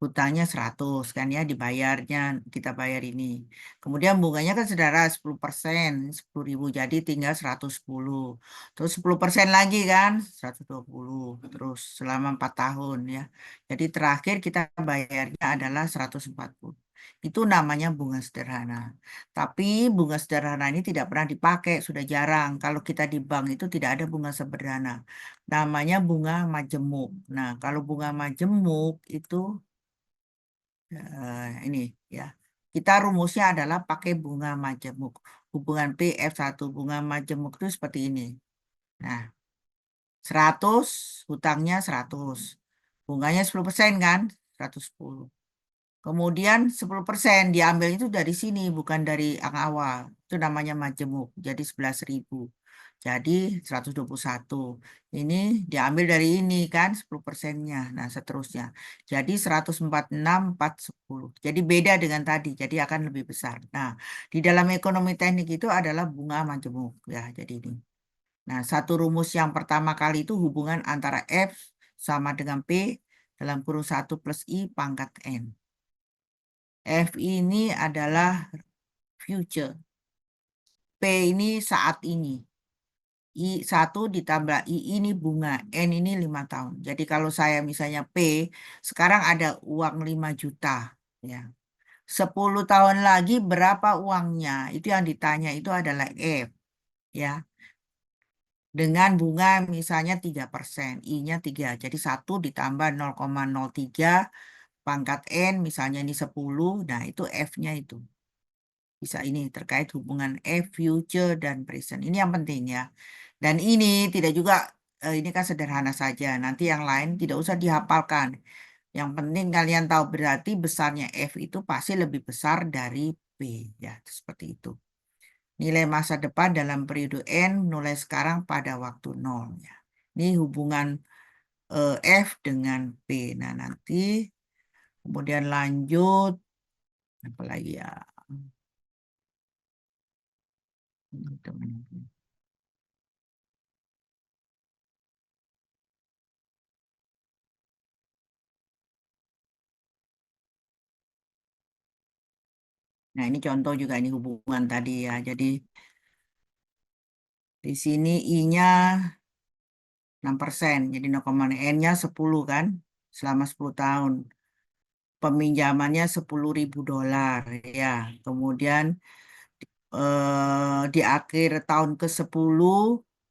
hutangnya 100 kan ya, dibayarnya, kita bayar ini. Kemudian bunganya kan saudara 10%, 10.000, jadi tinggal 110. Terus 10% lagi kan, 120. Terus selama 4 tahun ya. Jadi terakhir kita bayarnya adalah 140. Itu namanya bunga sederhana. Tapi bunga sederhana ini tidak pernah dipakai, sudah jarang. Kalau kita di bank itu tidak ada bunga sederhana. Namanya bunga majemuk. Nah, kalau bunga majemuk itu ini ya. Kita rumusnya adalah pakai bunga majemuk. Hubungan P F1 bunga majemuk itu seperti ini. Nah, 100 hutangnya 100. Bunganya 10% kan? 110. Kemudian 10% diambil itu dari sini, bukan dari yang awal. Itu namanya majemuk. Jadi 11.000. Jadi 121. Ini diambil dari ini kan 10%-nya. Nah seterusnya. Jadi 146, 410. Jadi beda dengan tadi. Jadi akan lebih besar. Nah di dalam ekonomi teknik itu adalah bunga majemuk. Ya jadi ini. Nah satu rumus yang pertama kali itu hubungan antara F sama dengan P dalam kurung 1 plus I pangkat N. F ini adalah future. P ini saat ini. I1 ditambah I ini bunga. N ini 5 tahun. Jadi kalau saya misalnya P, sekarang ada uang 5 juta. Ya. 10 tahun lagi berapa uangnya? Itu yang ditanya itu adalah F. Ya. Dengan bunga misalnya 3%. I-nya 3. Jadi 1 ditambah 0,03 pangkat N misalnya ini 10. Nah itu F-nya itu. Bisa ini terkait hubungan future dan present. Ini yang penting ya. Dan ini tidak juga ini kan sederhana saja. Nanti yang lain tidak usah dihafalkan. Yang penting kalian tahu berarti besarnya F itu pasti lebih besar dari P ya, seperti itu. Nilai masa depan dalam periode N mulai sekarang pada waktu 0 ya. Ini hubungan F dengan P. Nah, nanti kemudian lanjut apa lagi ya? Nah, ini contoh juga ini hubungan tadi ya. Jadi di sini I-nya 6%, jadi 0,N-nya 10 kan, selama 10 tahun. peminjamannya $10.000 ya. Kemudian di akhir tahun ke-10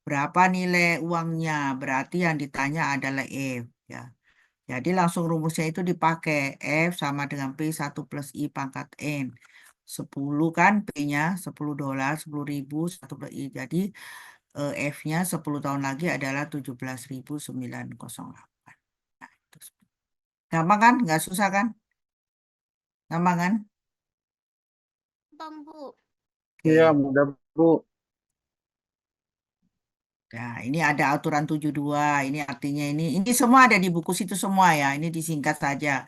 berapa nilai uangnya? Berarti yang ditanya adalah F ya. Jadi langsung rumusnya itu dipakai F sama dengan P1 plus I pangkat N. 10 kan P-nya $10, 10.000, 1 plus I. Jadi F-nya 10 tahun lagi adalah 17.908. Nah, itu. Gampang kan? Nggak susah kan? Gampang kan? Bang, Bu. Iya, Oke. mudah, Bu. Nah, ini ada aturan 72. Ini artinya ini semua ada di buku situ semua ya. Ini disingkat saja.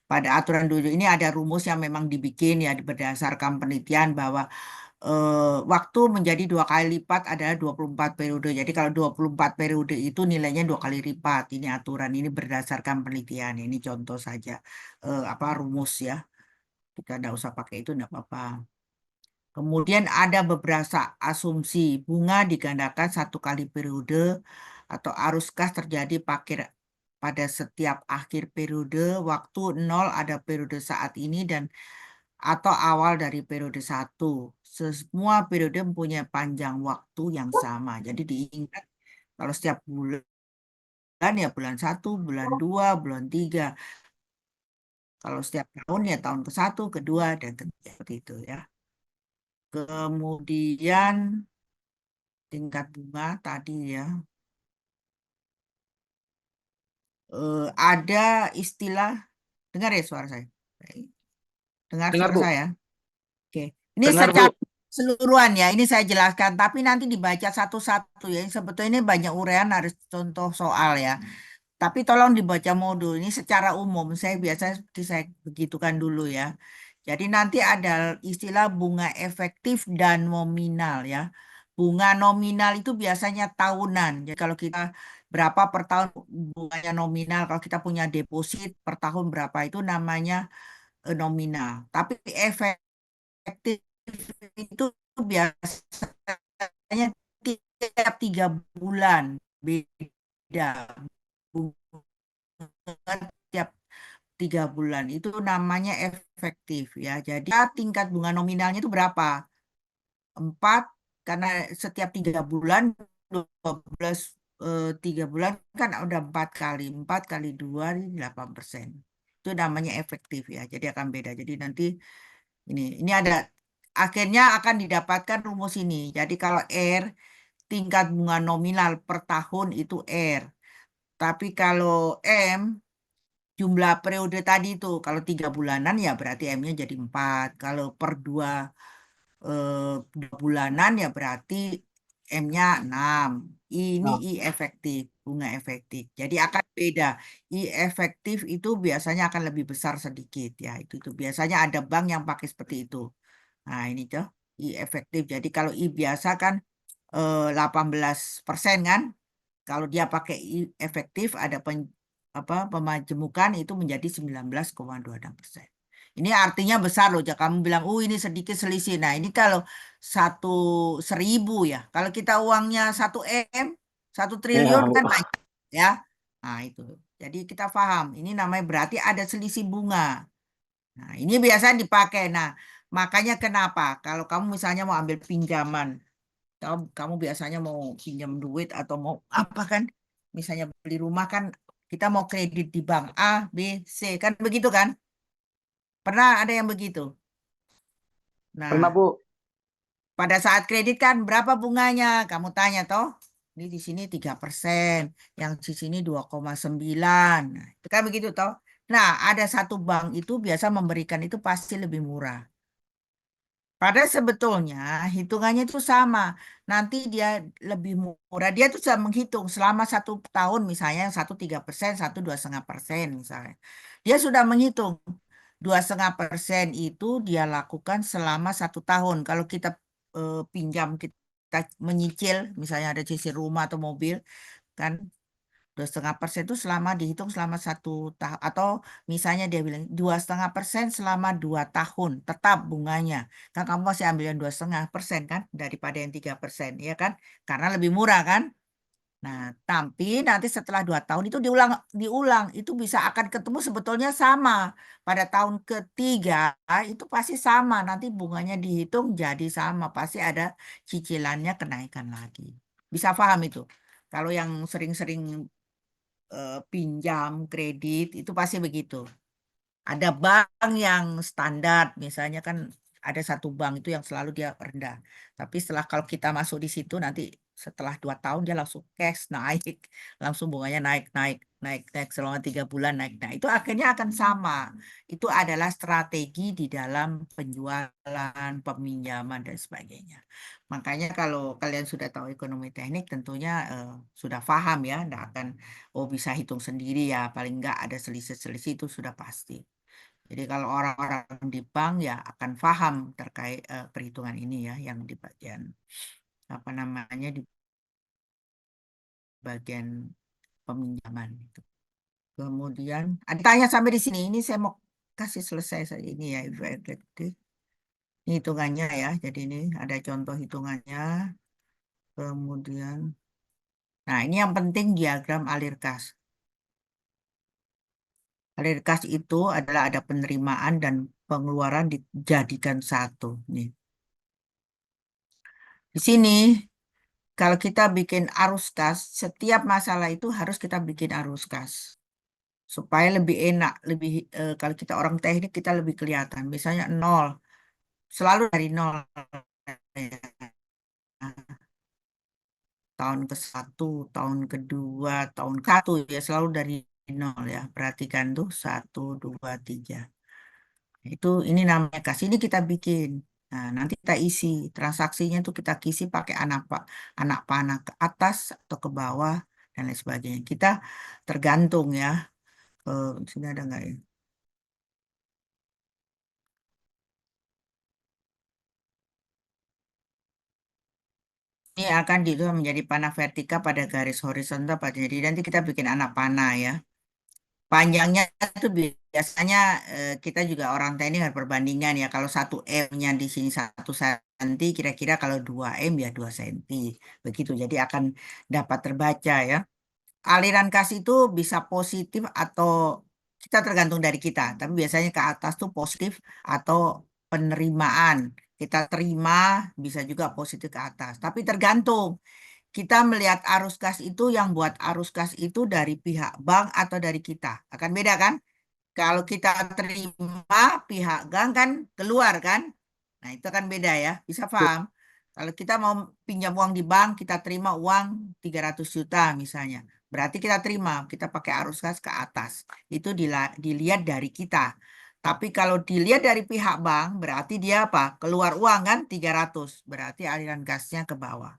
Pada aturan dulu ini ada rumus yang memang dibikin ya berdasarkan penelitian bahwa waktu menjadi 2 kali lipat adalah 24 periode. Jadi kalau 24 periode itu nilainya 2 kali lipat. Ini aturan ini berdasarkan penelitian. Ini contoh saja apa rumus ya. Kita tidak usah pakai itu tidak apa-apa. Kemudian ada beberapa asumsi bunga digandakan 1 kali periode atau arus kas terjadi pada setiap akhir periode waktu 0 ada periode saat ini dan atau awal dari periode 1. Semua periode mempunyai panjang waktu yang sama. Jadi diingat kalau setiap bulan ya bulan 1, bulan 2, bulan 3. Kalau setiap tahun ya tahun ke-1, kedua, dan ketiga seperti itu ya. Kemudian tingkat bunga tadi ya. Ada istilah, dengar ya suara saya? Dengar Dengar, suara Bu. saya? Oke. Ini Dengar, Bu. secara keseluruhan ya, ini saya jelaskan, tapi nanti dibaca satu-satu ya. Sebetulnya ini banyak uraian harus contoh soal ya. Tapi tolong dibaca modul ini secara umum. Saya biasa seperti saya begitukan dulu ya. Jadi nanti ada istilah bunga efektif dan nominal ya. Bunga nominal itu biasanya tahunan. Jadi kalau kita berapa per tahun bunganya nominal, kalau kita punya deposit per tahun berapa itu namanya nominal. Tapi efektif itu biasanya tiap 3 bulan beda bunga tiap 3 bulan itu namanya efektif ya. Jadi tingkat bunga nominalnya itu berapa? 4 karena setiap 3 bulan 12 3 bulan kan udah 4 kali 4 kali 2 8%. Itu namanya efektif ya. Jadi akan beda. Jadi nanti ini ada akhirnya akan didapatkan rumus ini. Jadi kalau R tingkat bunga nominal per tahun itu R. Tapi kalau M jumlah periode tadi itu kalau 3 bulanan ya berarti M-nya jadi 4. Kalau per 2 bulanan ya berarti M-nya 6. Ini Nah, I efektif, bunga efektif. Jadi akan beda. I efektif itu biasanya akan lebih besar sedikit ya. Itu biasanya ada bank yang pakai seperti itu. Nah, ini tuh I efektif. Jadi kalau I biasa kan 18% kan. Kalau dia pakai efektif ada pemajemukan itu menjadi 19,26%. Ini artinya besar loh. Jika kamu bilang, ini sedikit selisih. Nah, ini kalau 1.000 ya. Kalau kita uangnya 1 M, 1 triliun ya, Bu. kan banyak ya. Nah, itu. Jadi kita paham. Ini namanya berarti ada selisih bunga. Nah, ini biasa dipakai. Nah, makanya kenapa? Kalau kamu misalnya mau ambil pinjaman kamu biasanya mau pinjam duit atau mau apa kan? Misalnya beli rumah kan kita mau kredit di bank A, B, C kan begitu kan? Pernah ada yang begitu. Pernah, Nah, Bu. pada saat kredit kan berapa bunganya? Kamu tanya toh. Ini di sini 3%, yang di sini 2,9. Nah, itu kan begitu toh. Nah, ada satu bank itu biasa memberikan itu pasti lebih murah. Padahal sebetulnya hitungannya itu sama. Nanti dia lebih murah. Dia tuh sudah menghitung selama 1 tahun misalnya satu 3%, satu 2,5% misalnya. Dia sudah menghitung 2,5% itu dia lakukan selama 1 tahun. Kalau kita pinjam kita menyicil, misalnya ada cicil rumah atau mobil, kan 2,5% itu selama dihitung selama 1 tahun atau misalnya dia bilang 2,5% selama 2 tahun tetap bunganya kan kamu masih ambil yang 2,5% kan daripada yang 3% ya kan karena lebih murah kan. Nah, tapi nanti setelah 2 tahun itu diulang, itu bisa akan ketemu sebetulnya sama. Pada tahun ketiga itu pasti sama, nanti bunganya dihitung jadi sama, pasti ada cicilannya kenaikan lagi. Bisa paham itu? Kalau yang sering-sering pinjam kredit itu pasti begitu. Ada bank yang standar, misalnya kan ada satu bank itu yang selalu dia rendah. Tapi setelah kalau kita masuk di situ nanti setelah 2 tahun dia langsung cash naik, langsung bunganya naik, naik, naik, naik selama 3 bulan naik. Nah itu akhirnya akan sama. Itu adalah strategi di dalam penjualan, peminjaman dan sebagainya. Makanya kalau kalian sudah tahu ekonomi teknik tentunya sudah paham ya, nggak akan bisa hitung sendiri ya, paling nggak ada selisih-selisih itu sudah pasti. Jadi kalau orang-orang di bank ya akan paham terkait perhitungan ini ya, yang di bagian apa namanya di bagian peminjaman itu. Kemudian ada tanya sampai di sini. Ini saya mau kasih selesai saja ini ya, Ibu Eklektik. Ini hitungannya ya. Jadi ini ada contoh hitungannya. Kemudian, nah ini yang penting diagram alir kas. Alir kas itu adalah ada penerimaan dan pengeluaran dijadikan satu. Nih. Di sini kalau kita bikin arus kas, setiap masalah itu harus kita bikin arus kas. Supaya lebih enak, lebih kalau kita orang teknik kita lebih kelihatan. Misalnya nol, selalu dari nol. Tahun ke-1, tahun kedua, tahun ke-1 ya selalu dari nol ya. Perhatikan tuh 1, 2, 3. Itu ini namanya kas. Ini kita bikin. Nah, nanti kita isi transaksinya tuh kita isi pakai anak panah ke atas atau ke bawah dan lain sebagainya. Kita tergantung ya. Di sini ada nggak ya? Ini akan itu menjadi panah vertikal pada garis horizontal pada jadi nanti kita bikin anak panah ya. Panjangnya itu biasanya kita juga orang teknik harus perbandingan ya. Kalau 1 M-nya di sini 1 senti, kira-kira kalau 2 M ya 2 senti. Begitu, jadi akan dapat terbaca ya. Aliran kas itu bisa positif atau kita tergantung dari kita. Tapi biasanya ke atas tuh positif atau penerimaan. Kita terima bisa juga positif ke atas. Tapi tergantung. Kita melihat arus kas itu yang buat arus kas itu dari pihak bank atau dari kita. Akan beda kan? Kalau kita terima pihak bank kan keluar kan? Nah, itu kan beda ya. Bisa paham? Kalau kita mau pinjam uang di bank, kita terima uang 300 juta misalnya. Berarti kita terima, kita pakai arus kas ke atas. Itu dilihat dari kita. Tapi kalau dilihat dari pihak bank, berarti dia apa? Keluar uang kan 300. Berarti aliran gasnya ke bawah.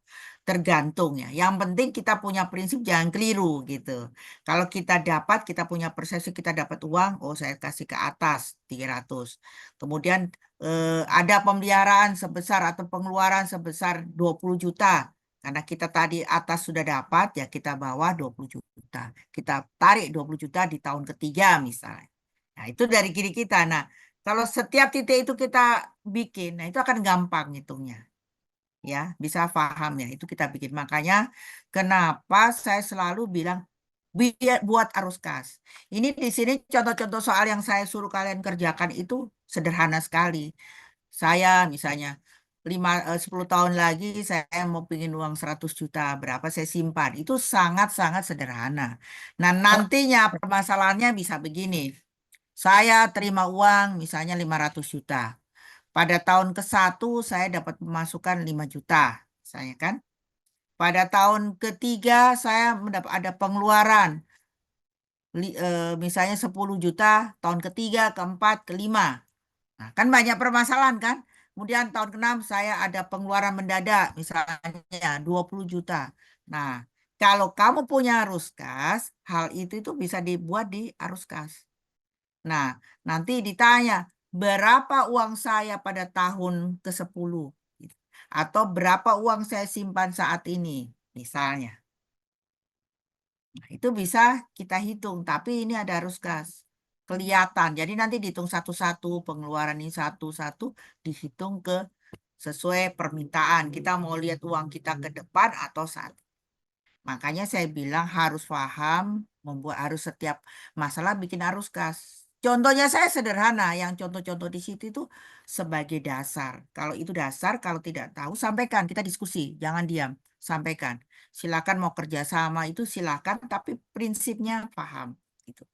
Tergantung ya. Yang penting kita punya prinsip jangan keliru gitu. Kalau kita dapat, kita punya persepsi kita dapat uang, oh saya kasih ke atas 300. Kemudian ada pemeliharaan sebesar atau pengeluaran sebesar 20 juta. Karena kita tadi atas sudah dapat, ya kita bawah 20 juta. Kita tarik 20 juta di tahun ketiga misalnya. Nah itu dari kiri kita. Nah kalau setiap titik itu kita bikin, nah itu akan gampang hitungnya. Ya, bisa paham ya, itu kita bikin. Makanya kenapa saya selalu bilang buat arus kas. Ini di sini contoh-contoh soal yang saya suruh kalian kerjakan itu sederhana sekali. Saya misalnya 10 tahun lagi saya mau pingin uang 100 juta, berapa saya simpan. Itu sangat-sangat sederhana. Nah, nantinya permasalahannya bisa begini. Saya terima uang misalnya 500 juta. Pada tahun ke-1 saya dapat pemasukan 5 juta, misalnya kan. Pada tahun ketiga saya mendapat ada pengeluaran misalnya 10 juta tahun ketiga, keempat, kelima. Nah, kan banyak permasalahan kan. Kemudian tahun ke-6 saya ada pengeluaran mendadak misalnya 20 juta. Nah, kalau kamu punya arus kas, hal itu bisa dibuat di arus kas. Nah, nanti ditanya berapa uang saya pada tahun ke-10 atau berapa uang saya simpan saat ini misalnya. Nah, itu bisa kita hitung, tapi ini ada arus kas. Kelihatan. Jadi nanti dihitung satu-satu, pengeluaran ini satu-satu dihitung sesuai permintaan. Kita mau lihat uang kita ke depan atau saat. Makanya saya bilang harus paham, harus setiap masalah bikin arus kas. Contohnya saya sederhana, yang contoh-contoh di situ itu sebagai dasar. Kalau itu dasar, kalau tidak tahu, sampaikan, kita diskusi, jangan diam, sampaikan. Silakan mau kerjasama itu silakan, tapi prinsipnya paham. Gitu.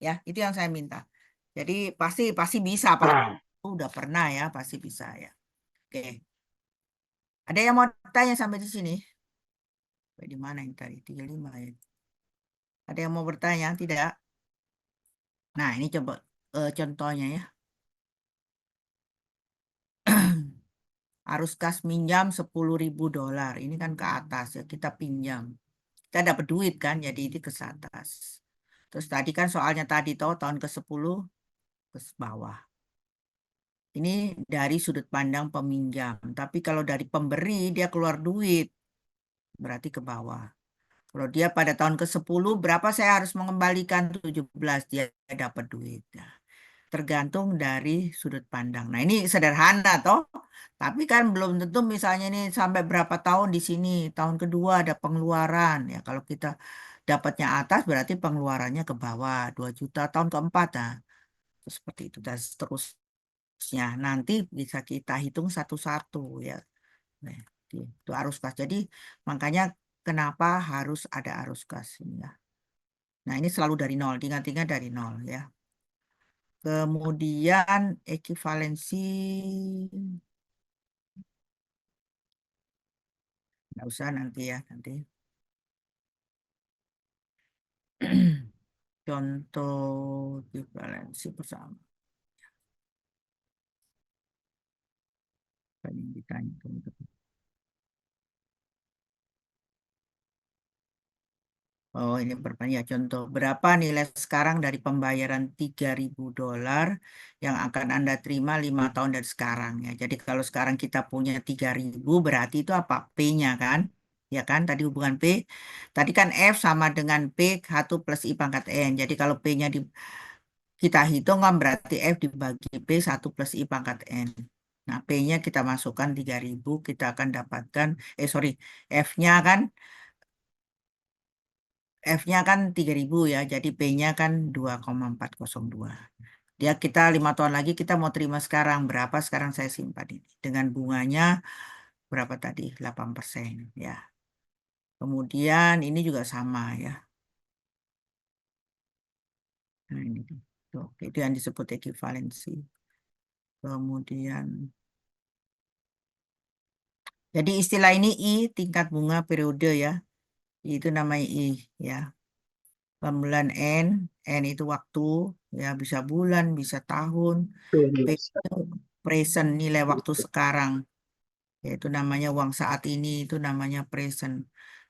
Ya, itu yang saya minta. Jadi pasti pasti bisa, apalagi udah pernah ya, pasti bisa ya. Oke. Ada yang mau tanya sampai di sini? Di mana yang tadi? 35 ya. Ada yang mau bertanya? Tidak? Nah, ini coba contohnya ya. Arus kas minjam $10.000. Ini kan ke atas ya, kita pinjam. Kita dapat duit kan, jadi ini ke atas. Terus tadi kan soalnya tadi tahu tahun ke-10 ke bawah. Ini dari sudut pandang peminjam. Tapi kalau dari pemberi dia keluar duit, berarti ke bawah. Kalau dia pada tahun ke-10 berapa saya harus mengembalikan 17 dia dapat duit. Nah, tergantung dari sudut pandang. Nah, ini sederhana toh. Tapi kan belum tentu misalnya ini sampai berapa tahun di sini. Tahun kedua ada pengeluaran. Ya, kalau kita dapatnya atas berarti pengeluarannya ke bawah 2 juta. Tahun keempat. Nah, terus seperti itu dan seterusnya. Nanti bisa kita hitung satu-satu ya. Nah, itu arus kas. Jadi makanya kenapa harus ada arus kas ini ya. Nah, ini selalu dari nol. Ingat-ingat dari nol ya. Kemudian ekivalensi, nggak usah nanti ya, nanti. Contoh ekivalensi bersama. Tadi yang ditanya teman-teman. Oh, ini pertanyaan contoh. Berapa nilai sekarang dari pembayaran $3.000 yang akan Anda terima 5 tahun dari sekarang ya. Jadi kalau sekarang kita punya 3.000 berarti itu apa? P-nya kan? Ya kan? Tadi hubungan P. Tadi kan F sama dengan P 1 plus I pangkat N. Jadi kalau P-nya kita hitung kan berarti F dibagi P 1 plus I pangkat N. Nah, P-nya kita masukkan 3.000, kita akan dapatkan, F-nya kan F-nya kan 3.000 ya, jadi P-nya kan 2,402. Dia kita 5 tahun lagi kita mau terima sekarang. Berapa sekarang saya simpan ini? Dengan bunganya berapa tadi? 8% ya. Kemudian ini juga sama ya. Nah, ini. Tuh, itu yang disebut ekivalensi. Kemudian, jadi istilah ini I, tingkat bunga periode ya. Itu namanya I ya. Kemudian N itu waktu, ya bisa bulan, bisa tahun. P itu present, nilai waktu sekarang. Yaitu namanya uang saat ini, itu namanya present.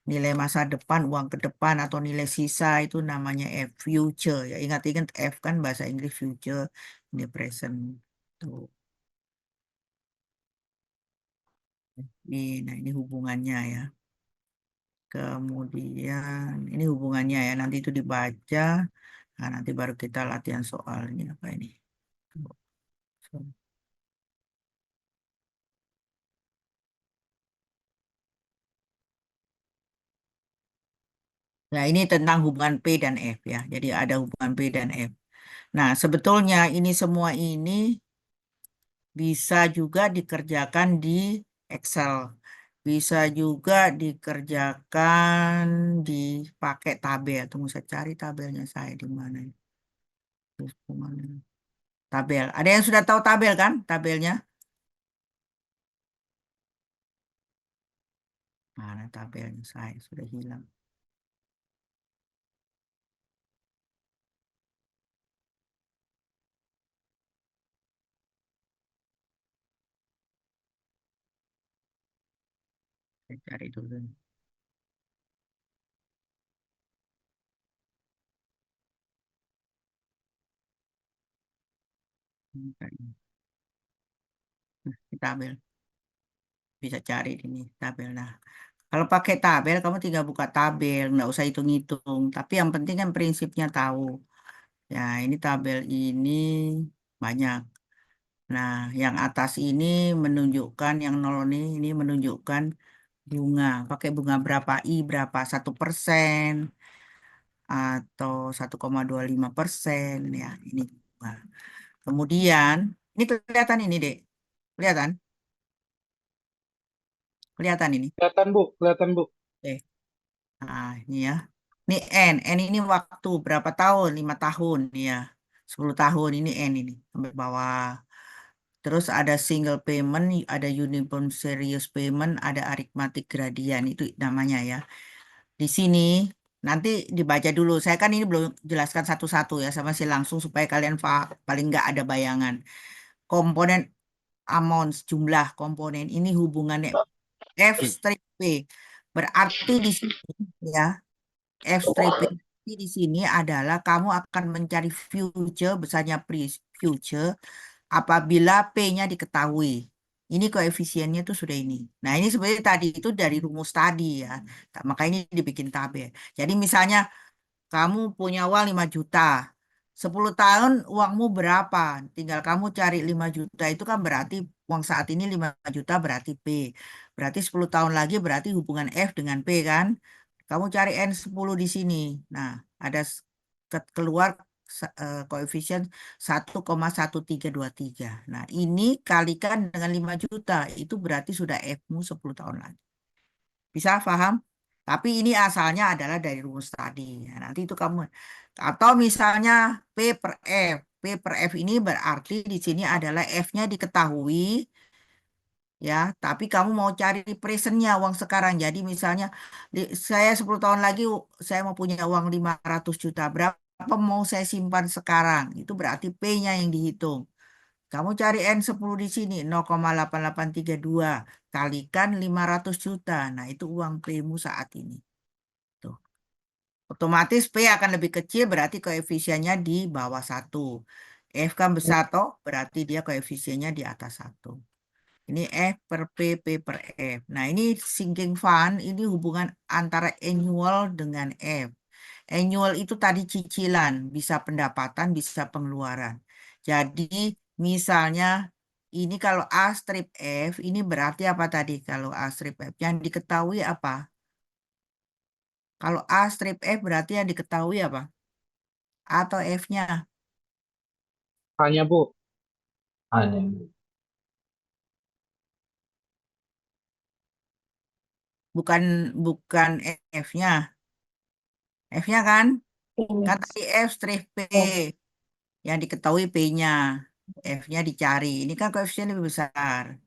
Nilai masa depan, uang ke depan, atau nilai sisa itu namanya F, future. Ya, ingat-ingat F kan bahasa Inggris future, ini present. Tuh. Nah, ini hubungannya ya. Kemudian ini hubungannya ya, nanti itu dibaca. Nah, nanti baru kita latihan soalnya apa ini. Nah, ini tentang hubungan P dan F ya. Jadi ada hubungan P dan F. Nah, sebetulnya ini semua ini bisa juga dikerjakan di Excel. Bisa juga dikerjakan dipakai tabel. Tunggu saya cari tabelnya saya di mana. Terus kemana? Tabel. Ada yang sudah tahu tabel kan? Tabelnya? Mana tabelnya saya sudah hilang. Saya cari dulu. Cari. Di tabel. Bisa cari ini tabel. Nah, kalau pakai tabel, kamu tinggal buka tabel, nggak usah hitung-hitung. Tapi yang penting kan prinsipnya tahu. Ya, ini tabel ini banyak. Nah, yang atas ini menunjukkan, yang nol ini menunjukkan bunga. Pakai bunga berapa I, berapa 1% atau 1,25% ya. Ini bunga. Kemudian, ini kelihatan ini, Dek. Kelihatan? Kelihatan ini. Kelihatan Bu, kelihatan Bu. Oke. Nah, ini ya. Ini N. N ini waktu berapa tahun? 5 tahun ya. 10 tahun ini N ini. Sampai bawah. Terus ada single payment, ada uniform series payment, ada arithmetic gradient. Itu namanya ya. Di sini nanti dibaca dulu. Saya kan ini belum jelaskan satu-satu ya. Sama sih langsung supaya kalian paling nggak ada bayangan. Komponen amounts, jumlah komponen ini hubungannya F strip P. Berarti di sini ya. F strip P di sini adalah kamu akan mencari future besarnya future apabila P-nya diketahui. Ini koefisiennya tuh sudah ini. Nah, ini sebenarnya tadi itu dari rumus tadi ya. Maka ini dibikin tabel. Jadi misalnya kamu punya uang 5 juta. 10 tahun uangmu berapa? Tinggal kamu cari 5 juta itu kan berarti uang saat ini 5 juta berarti P. Berarti 10 tahun lagi berarti hubungan F dengan P kan? Kamu cari N10 di sini. Nah, ada keluar koefisien 1,1323. Nah, ini kalikan dengan 5 juta. Itu berarti sudah F-mu 10 tahun lagi. Bisa paham? Tapi ini asalnya adalah dari rumus tadi. Ya, nanti itu kamu. Atau misalnya P per F. P per F ini berarti di sini adalah F-nya diketahui. Ya, tapi kamu mau cari presentnya uang sekarang. Jadi misalnya saya 10 tahun lagi saya mau punya uang 500 juta. Berapa mau saya simpan sekarang? Itu berarti P-nya yang dihitung. Kamu cari N10 di sini 0,8832 kalikan 500 juta. Nah, itu uang P-mu saat ini. Tuh. Otomatis P akan lebih kecil berarti koefisiennya di bawah 1. F kan besar toh, berarti dia koefisiennya di atas 1. Ini F per P, P per F. Nah, ini sinking fund, ini hubungan antara annual dengan F. Annual itu tadi cicilan, bisa pendapatan, bisa pengeluaran. Jadi, misalnya ini kalau A strip F, ini berarti apa tadi? Kalau A strip F, yang diketahui apa? Kalau A strip F berarti yang diketahui apa? A atau F-nya? Hanya Bu. Hanya. Bukan bukan F-nya. F-nya kan? Kan tadi F strip P. Yang diketahui P-nya, F-nya dicari. Ini kan koefisien lebih besar.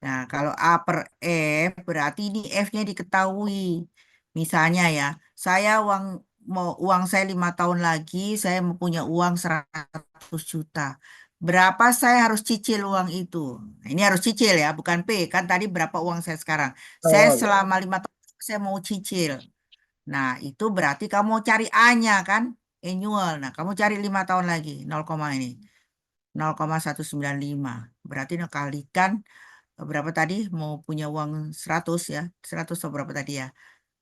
Nah, kalau A per F berarti ini F-nya diketahui. Misalnya ya, saya uang saya 5 tahun lagi, saya mempunyai uang 100 juta. Berapa saya harus cicil uang itu? Nah, ini harus cicil ya, bukan P. Kan tadi berapa uang saya sekarang? Saya Oh, ya. selama 5 tahun saya mau cicil. Nah, itu berarti kamu mau cari A-nya kan? Annual. Nah, kamu cari 5 tahun lagi, 0, ini. 0,195. Berarti kalikan berapa tadi? Mau punya uang 100 ya. 100 atau berapa tadi ya?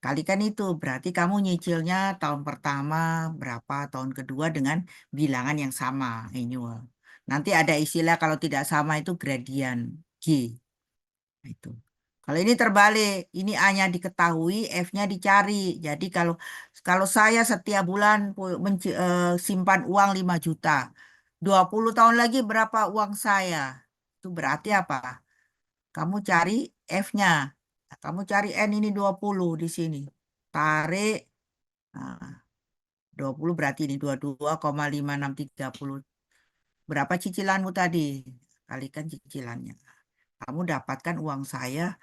Kalikan itu. Berarti kamu nyicilnya tahun pertama berapa, tahun kedua dengan bilangan yang sama, annual. Nanti ada istilah kalau tidak sama itu gradian G. Nah, itu. Kalau ini terbalik, ini A-nya diketahui, F-nya dicari. Jadi kalau kalau saya setiap bulan simpan uang 5 juta, 20 tahun lagi berapa uang saya? Itu berarti apa? Kamu cari F-nya. Nah, kamu cari N ini 20 di sini. Tarik, nah, 20 berarti ini 22,5630. Berapa cicilanmu tadi? Kalikan cicilannya. Kamu dapatkan uang saya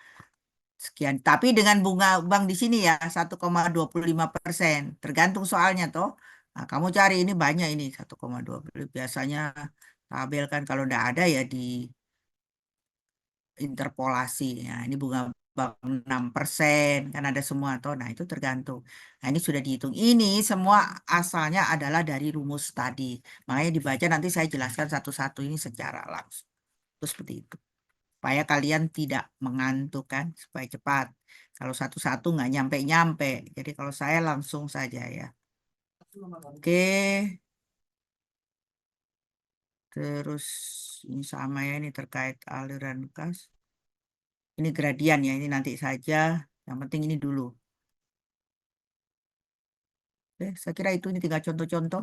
sekian. Tapi dengan bunga bank di sini ya 1,25%. Tergantung soalnya toh. Nah, kamu cari ini banyak ini 1,20. Biasanya tabel kan kalau tidak ada ya di interpolasi. Nah, ini bunga bank 6% kan ada semua toh. Nah, itu tergantung. Nah, ini sudah dihitung. Ini semua asalnya adalah dari rumus tadi. Makanya dibaca nanti saya jelaskan satu-satu ini secara langsung. Terus seperti itu supaya kalian tidak mengantuk kan, supaya cepat. Kalau satu-satu nggak nyampe-nyampe. Jadi kalau saya langsung saja ya. Oke, terus ini sama ya, ini terkait aliran kas. Ini gradian ya, ini nanti saja. Yang penting ini dulu. Oke, saya kira itu ini tinggal contoh-contoh.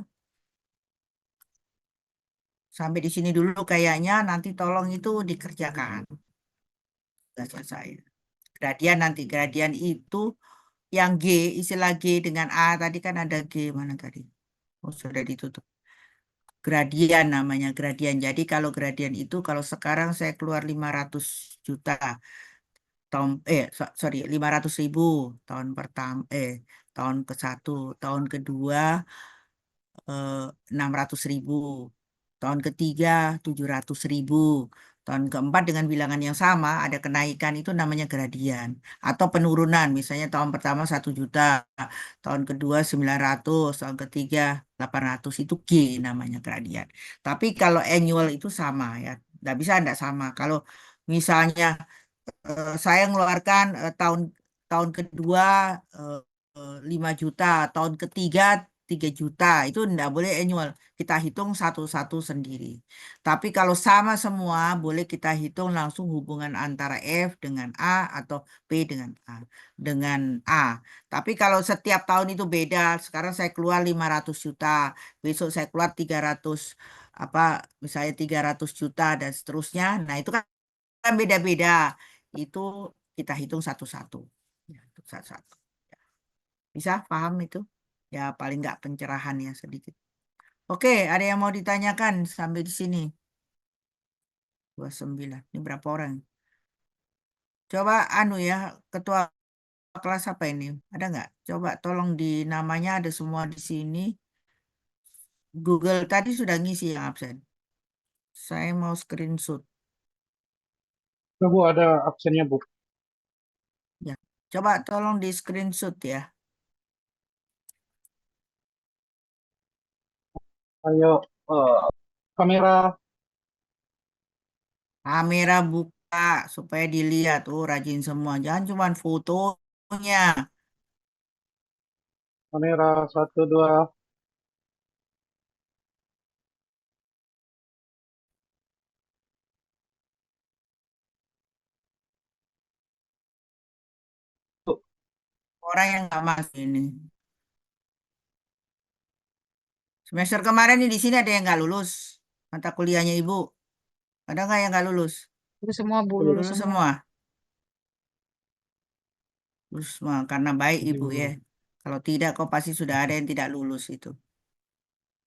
Sampai di sini dulu kayaknya nanti tolong itu dikerjakan. Sudah selesai. Gradian nanti, gradian itu yang G, istilah G dengan A tadi kan ada G mana tadi? Oh, sudah ditutup. Gradian namanya, gradian. Jadi kalau gradian itu kalau sekarang saya keluar 500 juta tahun sorry 500.000 tahun pertama tahun ke satu, tahun kedua 600.000, tahun ketiga 700.000, tahun keempat dengan bilangan yang sama ada kenaikan itu namanya gradian atau penurunan misalnya tahun pertama 1 juta, tahun kedua 900, tahun ketiga 800 itu G namanya gradian. Tapi kalau annual itu sama ya, nggak bisa nggak sama. Kalau misalnya saya mengeluarkan tahun tahun kedua eh, 5 juta, tahun ketiga 3 juta, itu enggak boleh annual. Kita hitung satu-satu sendiri. Tapi kalau sama semua, boleh kita hitung langsung hubungan antara F dengan A atau P dengan A. Dengan A. Tapi kalau setiap tahun itu beda, sekarang saya keluar 500 juta, besok saya keluar 300, apa, misalnya 300 juta dan seterusnya. Nah, itu kan beda-beda. Itu kita hitung satu-satu. Ya, hitung satu-satu. Bisa paham itu? Ya paling nggak pencerahan ya sedikit. Oke, ada yang mau ditanyakan sampai di sini? 29. Ini berapa orang? Coba anu ya, ketua kelas apa ini? Ada nggak? Coba tolong di namanya ada semua di sini. Google tadi sudah ngisi yang absen. Saya mau screenshot. Itu, Bu, ada absennya, Bu. Ya. Coba tolong di screenshot ya. Ayo, kamera. Kamera buka supaya dilihat. Oh, rajin semua. Jangan cuma fotonya. Kamera, satu, dua. Bu, Orang yang nggak masuk ini. Semester kemarin nih di sini ada yang nggak lulus mata kuliahnya Ibu. Ada nggak yang nggak lulus? Lulus semua, Bu, lulus. lulus Lulus semua. semua. Lulus semua karena baik Ibu ya. Ibu. Kalau tidak kok pasti sudah ada yang tidak lulus itu.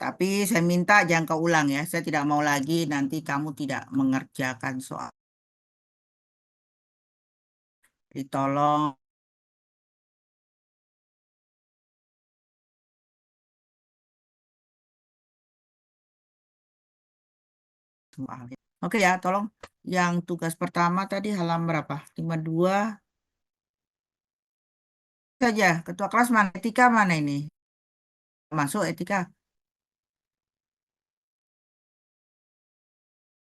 Tapi saya minta jangan keulang ya. Saya tidak mau lagi nanti kamu tidak mengerjakan soal. Ditolong. Soalnya. Oke ya, tolong. Yang tugas pertama tadi halaman berapa? 52 saja. Ketua kelas mana? Etika mana ini? Masuk etika.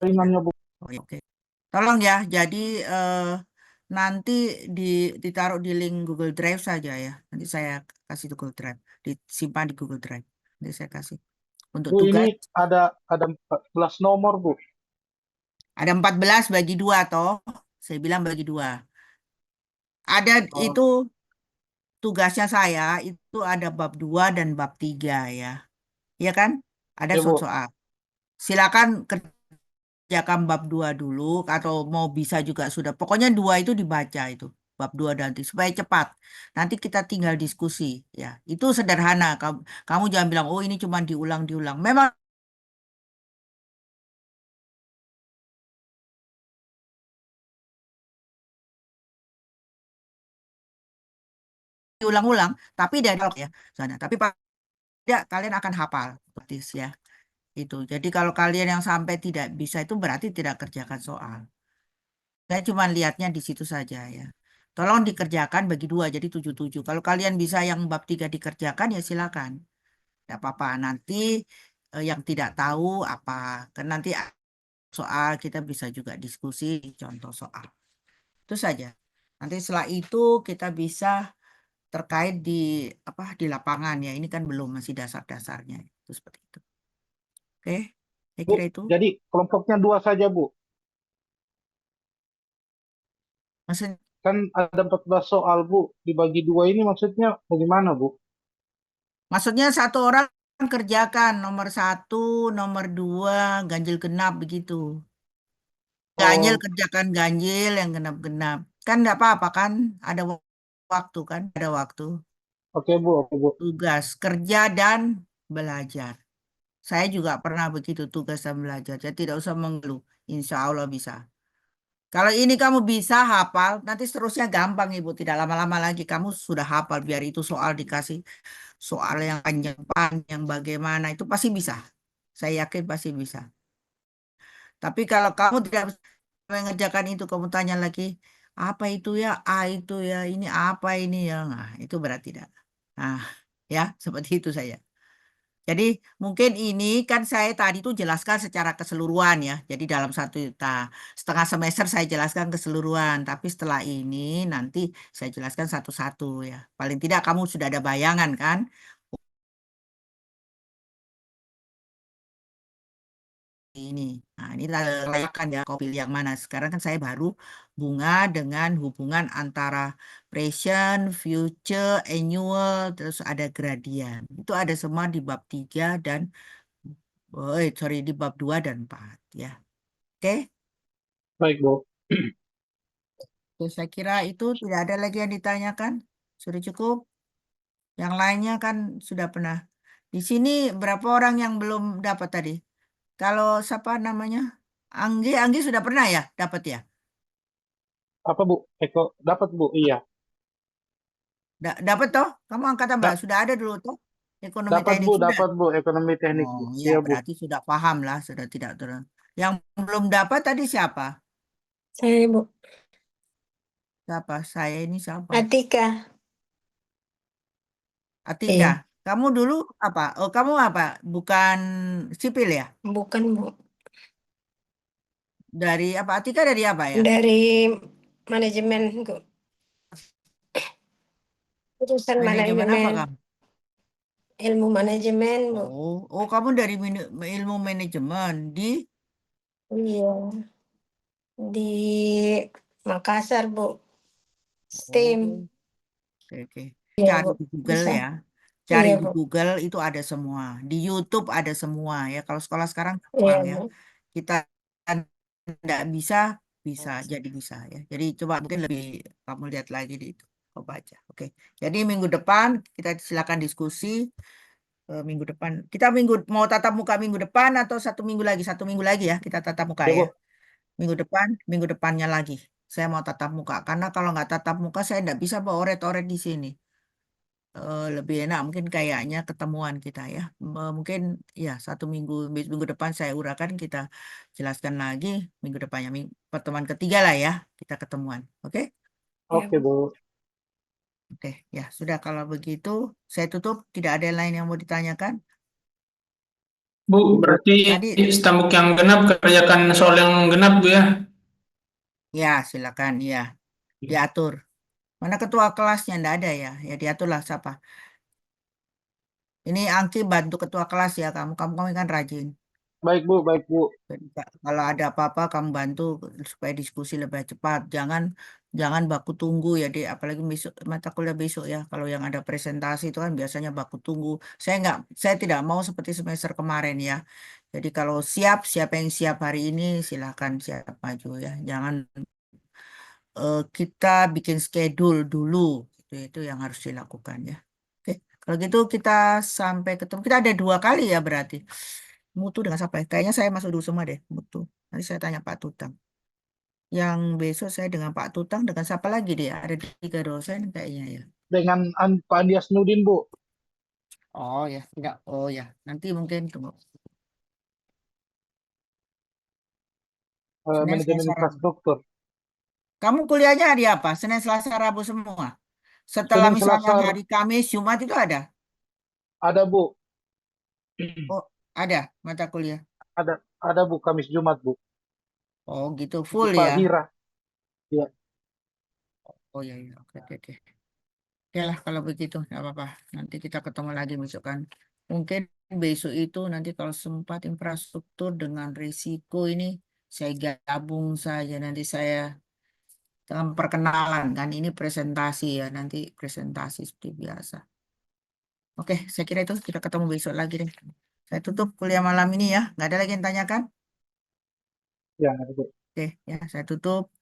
Ringannya, Bu. Oh, ya, oke. Tolong ya, jadi nanti di, ditaruh di link Google Drive saja ya. Nanti saya kasih di Google Drive, disimpan di Google Drive. Nanti saya kasih. Untuk Bu, ini tugas ada 14 nomor, Bu. ada 14 bagi 2 toh. Saya bilang bagi 2. Ada Oh, itu tugasnya saya itu ada bab 2 dan bab 3 ya. Iya kan? Ada ya, Bu. soal. Silakan kerjakan bab 2 dulu atau mau bisa juga sudah. Pokoknya 2 itu dibaca itu. Bab 2 nanti supaya cepat. Nanti kita tinggal diskusi ya. Itu sederhana. Kamu jangan bilang oh ini cuma diulang-diulang. Memang diulang-ulang tapi dari ya sana. Tapi tidak kalian akan hafal praktis ya. Itu. Jadi kalau kalian yang sampai tidak bisa itu berarti tidak kerjakan soal. Saya cuma lihatnya di situ saja ya. Tolong dikerjakan bagi 2 jadi 77. Kalau kalian bisa yang bab 3 dikerjakan ya silakan. Tidak apa-apa. Nanti yang tidak tahu apa. Kan nanti soal kita bisa juga diskusi contoh soal. Itu saja. Nanti setelah itu kita bisa terkait di apa di lapangan ya. Ini kan belum masih dasar-dasarnya. Itu seperti itu. Oke. Saya Bu, kira itu. jadi kelompoknya 2 saja, Bu. Maksud, Kan ada 14 soal, Bu. Dibagi dua ini maksudnya bagaimana, Bu? maksudnya satu orang kerjakan nomor satu, nomor dua, ganjil genap begitu. Ganjil Oh, kerjakan ganjil yang genap-genap. Kan enggak apa-apa kan? Ada waktu kan? Ada waktu. oke, Bu. Oke, Bu. Tugas kerja dan belajar. Saya juga pernah begitu tugas dan belajar. Jadi tidak usah mengeluh. Insya Allah bisa. Kalau ini kamu bisa hafal, nanti seterusnya gampang Ibu. Tidak lama-lama lagi kamu sudah hafal. Biar itu soal dikasih soal yang panjang-panjang bagaimana itu pasti bisa. Saya yakin pasti bisa. Tapi kalau kamu tidak bisa mengerjakan itu, kamu tanya lagi, apa itu ya, A itu ya, ini apa ini ya, nah itu berat tidak. Nah, ya seperti itu saya. Jadi mungkin ini kan saya tadi tuh jelaskan secara keseluruhan ya. Jadi dalam setengah semester saya jelaskan keseluruhan. Tapi setelah ini nanti saya jelaskan satu-satu ya. Paling tidak kamu sudah ada bayangan kan? Ini. Nah, ini layakan ya kau pilih yang mana. Sekarang kan saya baru bunga dengan hubungan antara present, future, annual, terus ada gradient. Itu ada semua di bab 3 dan sorry di bab 2 dan 4 ya. Oke. Baik, Bu. Terus saya kira itu tidak ada lagi yang ditanyakan. Sudah cukup. Yang lainnya kan sudah pernah. Di sini berapa orang yang belum dapat tadi? Kalau siapa namanya? Anggi sudah pernah ya dapat ya? Apa, Bu? Eko, dapat, Bu. Iya. Dapat toh? Kamu angkatan Da- berapa? Sudah ada dulu toh? Ekonomi dapat, teknik Bu. sudah. Dapat, Bu. Ekonomi teknik, Oh Bu. ya, Iya, Bu. berarti sudah paham lah, sudah tidak terus. Yang belum dapat tadi siapa? Saya Bu Siapa? Saya ini siapa? Atika. Atika. Iya, Kamu dulu apa? Oh, kamu apa? Bukan sipil ya? bukan Bu. Dari apa? Atika dari apa ya? Dari manajemen Bu. Jurusan Manajemen apa manajemen, kamu? ilmu manajemen Bu. Kamu dari ilmu manajemen di. Iya, di Makassar Bu. STEM. Oh, oke oke. Iya Cari Bu, di Google bisa. ya. Cari Iya di Bu. Google itu ada semua. Di YouTube ada semua ya. Kalau sekolah sekarang Iya gampang ya. Bu. Kita tidak bisa, bisa jadi bisa ya. Jadi coba mungkin lebih kamu lihat lagi di itu. Kau baca. Oke. Jadi minggu depan kita silakan diskusi. Minggu depan. Kita mau tatap muka minggu depan atau 1 minggu lagi? 1 minggu lagi ya kita tatap muka Ya, ya. Bu. Minggu depannya lagi. Saya mau tatap muka karena kalau nggak tatap muka saya nggak bisa bawa oret-oret di sini. Lebih enak mungkin kayaknya ketemuan kita ya. Mungkin ya 1 minggu minggu depan saya uraikan kita jelaskan lagi minggu depannya pertemuan ketiga lah ya kita ketemuan. Oke? Iya Oke, Bu. Bu. Oke ya sudah kalau begitu saya tutup. Tidak ada yang lain yang mau ditanyakan. Bu, berarti Tadi stamuk yang genap kerjakan soal yang genap Bu ya. ya silakan ya diatur. Mana ketua kelasnya ndak ada ya? Ya diaturlah siapa. Ini Angki bantu ketua kelas ya kamu. Kamu kan rajin. Baik, Bu. Baik, Bu. Jadi, kalau ada apa-apa kamu bantu supaya diskusi lebih cepat. Jangan jangan baku tunggu ya, apalagi besok mata kuliah besok ya. Kalau yang ada presentasi itu kan biasanya baku tunggu. Saya tidak mau seperti semester kemarin ya. Jadi kalau siapa yang siap hari ini silahkan siap maju ya. Jangan kita bikin schedule dulu. Itu yang harus dilakukan ya. Oke, kalau gitu kita sampai ketemu. Kita ada 2 kali ya berarti. Mutu dengan siapa ya? Kayaknya saya masuk dulu semua deh, mutu. Nanti saya tanya Pak Tutang. Yang besok saya dengan Pak Tutang, dengan siapa lagi dia? Ada 3 dosen kayaknya ya. Dengan Pak Andias Nudin, Bu. Oh ya, enggak. Oh ya, nanti mungkin tunggu. Senin, Manajemen Selasa, Rabu. infrastruktur. Kamu kuliahnya hari apa? Senin, Selasa, Rabu semua. Setelah Senin, misalnya Selasa, hari Kamis, Jumat itu ada. ada, Bu. Oh, ada mata kuliah. Ada, Bu. Kamis, Jumat, Bu. Oh gitu, Di full Pak ya. Hira. Ya. Oh ya, ya. Oke, oke, oke. Oke lah kalau begitu, nggak apa-apa. Nanti kita ketemu lagi besok kan. Mungkin besok itu nanti kalau sempat infrastruktur dengan risiko ini saya gabung saja. Nanti saya dalam perkenalan kan. Ini presentasi ya, nanti presentasi seperti biasa. Oke, saya kira itu kita ketemu besok lagi deh. Saya tutup kuliah malam ini ya. Nggak ada lagi yang tanyakan? Ya, Bu. Oke, ya saya tutup.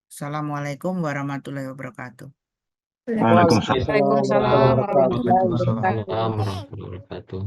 Assalamualaikum warahmatullahi wabarakatuh. Waalaikumsalam Waalaikumsalam warahmatullahi Waalaikumsalam. wabarakatuh. Waalaikumsalam warahmatullahi wabarakatuh.